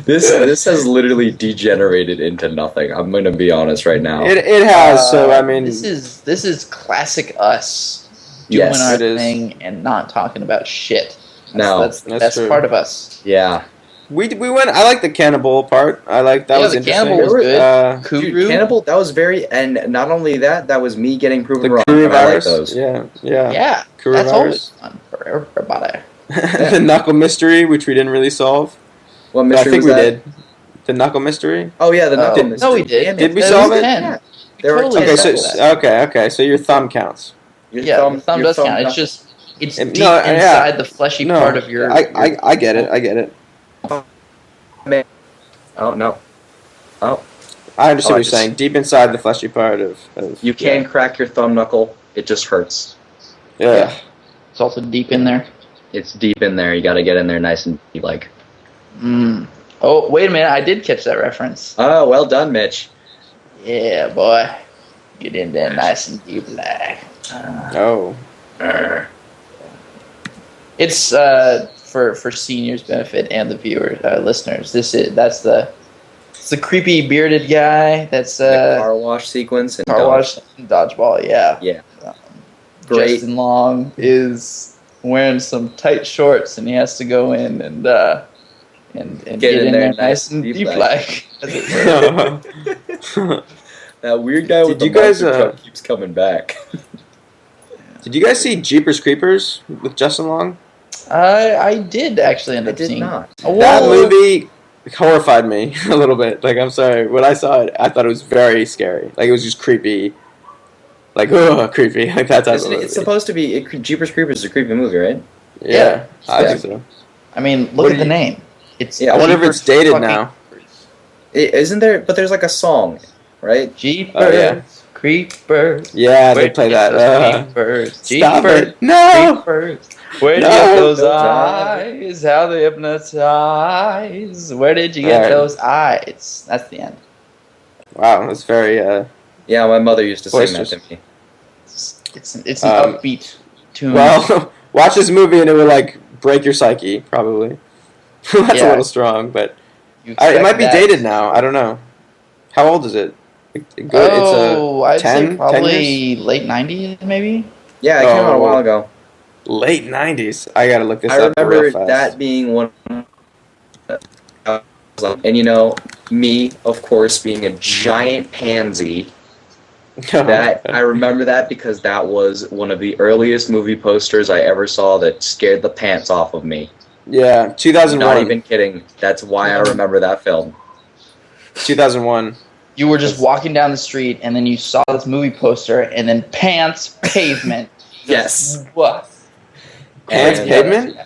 this has literally degenerated into nothing. I'm gonna be honest right now. It has. So I mean, this is classic us doing Yes, our it is. thing and not talking about shit. No, That's the that's best true. part of us. Yeah, we went. I like the cannibal part. I like that Yeah, was the interesting. cannibal was good. dude, Kuru. cannibal. That was very, and not only that, that was me getting proven The wrong. Kuru and I like virus. those. Yeah. Yeah, Kuru that's virus. always fun for everybody. The knuckle mystery, which we didn't really solve. What But I mystery think was we that? did. The knuckle mystery. Oh yeah, the Oh, knuckle no, mystery. we did. Damn Did we That solve was it? 10. Yeah. There were Totally Okay, solved so that. okay, so your thumb counts. Your Yeah, the thumb your does count. It's knuckle- just it's And- deep no, yeah. inside the fleshy No, part of your. I get it. I get it. Oh no. Oh, I understand Oh, I what you're just- saying. Deep inside the fleshy part of you can crack your thumb knuckle. It just hurts. Yeah. It's also deep in there. It's deep in there. You got to get in there nice and deep, like. Oh, wait a minute. I did catch that reference. Oh, well done, Mitch. Yeah, boy. Get in there nice and deep like. Oh. It's for seniors' benefit and the viewers, listeners. That's the creepy bearded guy. That's The car wash sequence. And car wash and dodgeball. Yeah. Yeah. Um, Great. Justin Long is wearing some tight shorts, and he has to go in and get in there nice and deep like. That weird guy with Did the you guys, monster truck keeps coming back. Did you guys see Jeepers Creepers with Justin Long? I did actually end up did seeing not. That movie horrified me a little bit. Like, I'm sorry. When I saw it, I thought it was very scary. Like, it was just creepy. Like, creepy. Like, that type of movie. It's supposed to be... Jeepers Creepers is a creepy movie, right? Yeah, I think so. I mean, look at the name. It's Yeah, I wonder if it's dated fucking now. Isn't there... But there's like a song, right? Jeepers, Creepers. Yeah, Where they play do you get that. those Creepers, Stop Jeepers, it. No! Creepers. Where do you get those eyes? How they hypnotize? Where did you get Right. those eyes? That's the end. Wow, that's very, Yeah, my mother used to sing that Boisterous. to me. It's an upbeat tune. Well, watch this movie and it would, like, break your psyche, probably. That's a Yeah. little strong, but... You it might expect be that. dated now. I don't know. How old is it? Good. Oh, I'd 10 say probably 10 years? late 90s, maybe. Yeah, it came out a Oh. while ago. Late 90s. I gotta look this I up real remember fast. that being one... And you know, me, of course, being a giant pansy... That I remember that because that was one of the earliest movie posters I ever saw that scared the pants off of me. Yeah, 2001. Not even kidding. That's why I remember that film. 2001. You were just walking down the street, and then you saw this movie poster, and then pants, pavement. Yes. What? Pants, And- pavement?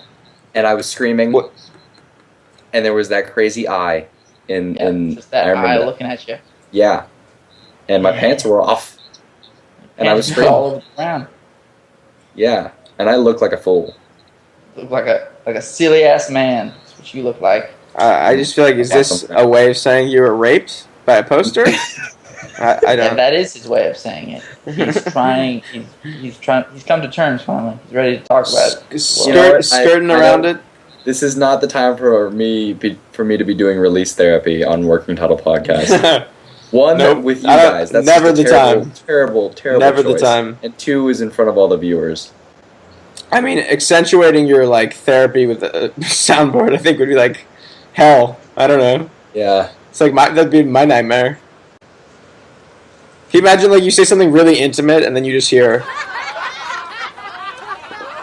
And I was screaming. What? And there was that crazy eye in Just that I remember eye that. looking at you. Yeah. And my Yeah. pants were off. And I was Pants all screaming. over the ground. Yeah. And I looked like a fool. Look like a silly ass man. That's what you look like. I just feel like, is Yeah, this something. a way of saying you were raped by a poster? I And don't. that is his way of saying it. He's trying. He's trying. He's come to terms finally. He's ready to talk about it. You know what? Skirting I around know- it. This is not the time for me to be doing release therapy on Working Title Podcast. One, Nope. with you I don't- guys. That's never just a the terrible, time. terrible Never the choice. time. And two is in front of all the viewers. I mean, accentuating your like therapy with a soundboard, I think would be like hell. I don't know. Yeah. It's like that'd be my nightmare. Can you imagine like you say something really intimate and then you just hear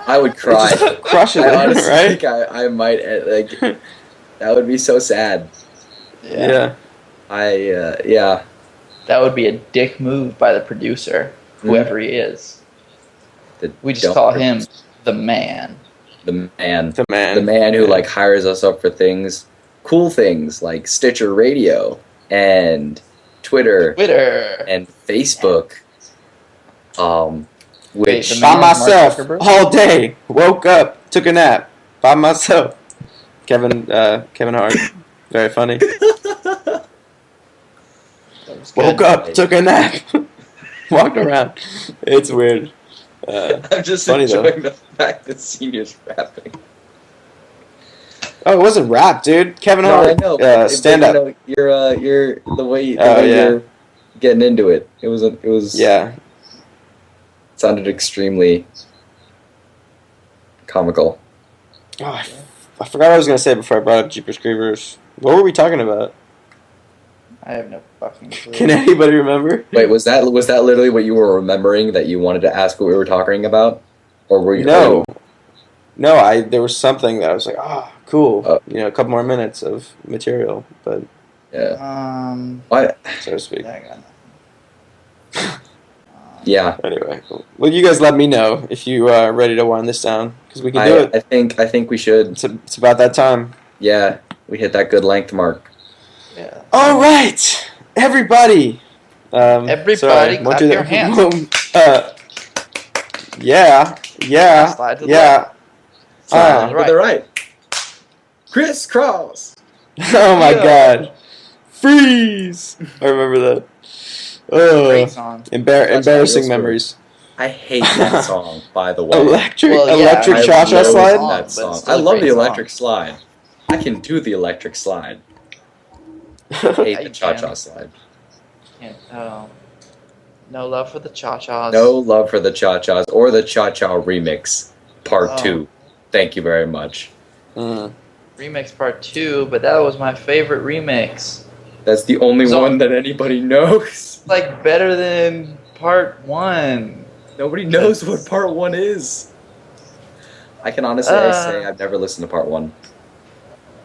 I would cry. it just crushes I it, honestly right? think I might, like, that would be so sad. Yeah. Yeah. That would be a dick move by the producer, whoever he is. We just call him the man. The man. The man. The man who, like, hires us up for things, cool things, like Stitcher Radio and Twitter Twitter. and Facebook. Which the By man, Mark myself Zuckerberg? all day. Woke up, took a nap. By myself. Kevin Hart. Very funny. That was good. Woke up, took a nap. Walked around. It's weird. I'm just Funny, though. enjoying the fact that seniors rapping. Oh, it wasn't rap, dude. Kevin No, I Hart. know. but Stand up. you know, you're the way Oh, yeah. you're getting into it. It was Yeah. sounded extremely comical. Oh, I forgot what I was going to say before I brought up Jeepers Creepers. What were we talking about? I have no fucking clue. Can anybody remember? Wait, was that literally what you were remembering that you wanted to ask what we were talking about, or were you? No. No, there was something that I was like, cool. Oh. You know, a couple more minutes of material, but Yeah. Um, What? so to speak. I got nothing. Yeah. Anyway, well, you guys let me know if you are ready to wind this down because we can do it. I think we should. It's about that time. Yeah, we hit that good length mark. Yeah. All right, everybody. Everybody, sorry, clap won't do your that. hands. Yeah. Slide to the Yeah. Slide to the To the right. Crisscross. Oh my god. Freeze! I remember that. Great song. Embarrassing memories. I hate that song, by the way. Electric I cha-cha love slide? That but song. it's still I a love great the song. electric slide. I can do the electric slide. I hate the you cha-cha can. slide. No love for the cha-chas. No love for the cha-chas or the cha-cha remix, part 2. Thank you very much. Remix part 2, but that was my favorite remix. That's the only one that anybody knows. It's like better than part 1. Nobody knows what part 1 is. I can honestly say I've never listened to part 1.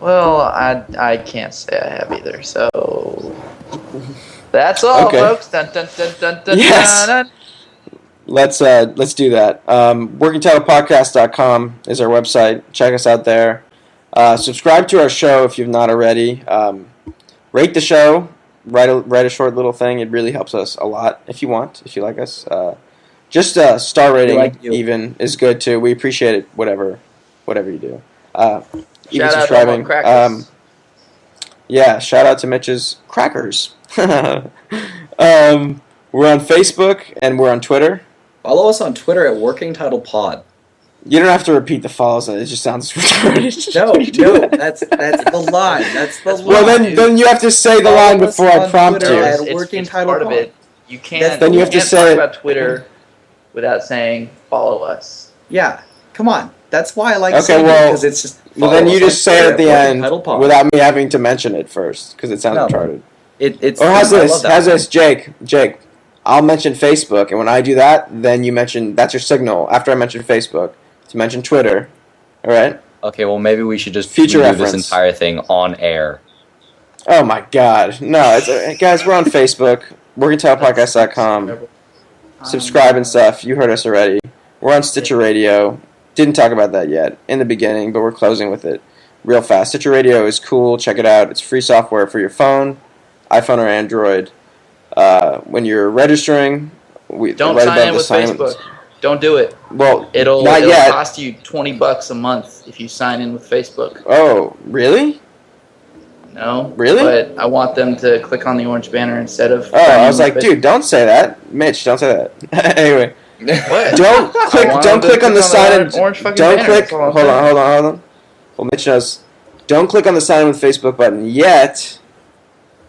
Well, I can't say I have either, so that's all, folks. Dun, dun, dun, dun, dun, Yes. dun, dun. Let's do that. WorkingTitlePodcast.com is our website. Check us out there. Subscribe to our show if you've not already. Rate the show. Write a short little thing. It really helps us a lot. If you like us, just a star rating even is good too. We appreciate it. Whatever you do. Even Shout subscribing. out to Crackers. Yeah, shout out to Mitch's Crackers. We're on Facebook and we're on Twitter. Follow us on Twitter at Working Title Pod. You don't have to repeat the follows. It just sounds retarded. No, that's the line. That's the line. Well, then you have to say the line before I prompt Twitter you. at It's Working it's Title part of Pod. it. You can't. Then you have to can't say talk it. about Twitter without saying follow us. Yeah, come on. That's why I like Okay, saying it, well- because it's just. Well, then follow you us on just say it at Twitter the Working end Title Pod. without me having to mention it first because it sounds No. retarded. It's. Or how's I this? love that How's line. this, Jake? I'll mention Facebook, and when I do that, then you mention that's your signal. After I mention Facebook, to mention Twitter. All right. Okay, well maybe we should just Future do reference. this entire thing on air. Oh my God! No, guys, we're on Facebook. WorkingTitlePodcast.com. Subscribe and stuff. You heard us already. We're on Stitcher Radio. Didn't talk about that yet in the beginning, but we're closing with it real fast. Stitcher Radio is cool. Check it out. It's free software for your phone, iPhone or Android. When you're registering, Don't right sign above in the with sign- Facebook. Don't do it. Well, It'll not yet. cost you $20 a month if you sign in with Facebook. Oh, really? No, Really? But I want them to click on the orange banner instead of. Oh, I signing was in like, with dude, don't say that, Mitch. Don't say that. Anyway, Facebook. What? don't click. want Don't them to click on the sign in. orange fucking Don't banner, click. that's all I'm Hold on, saying. hold on, hold on. Well, Mitch knows. Don't click on the sign in with Facebook button yet.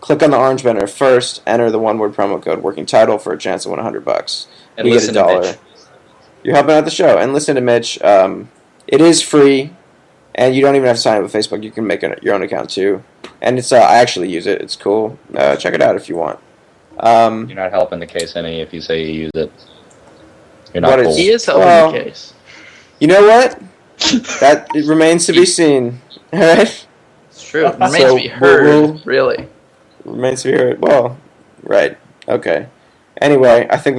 Click on the orange banner first. Enter the one-word promo code Working Title for a chance to win $100. And We listen get to $1. Mitch. You're helping out the show, and listen to Mitch. It is free, and you don't even have to sign up with Facebook. You can make your own account too, and it's. I actually use it. It's cool. Check it out if you want. You're not helping the case any if you say you use it. You're not What cool. is- He is helping Well- the case. You know what? That it remains to be seen. All right. It's true. It remains So, to be heard, we'll- really. Remains to be heard. Well, right. Okay. Anyway, I think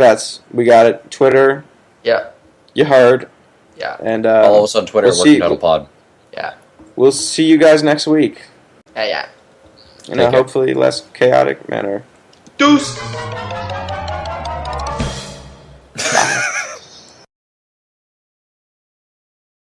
we got it. Twitter, Yeah. you heard, Yeah. and Follow us on Twitter we'll at Working see- Title Pod. Yeah. we'll see you guys next week Yeah. in a Take care. hopefully less chaotic manner. Deuce!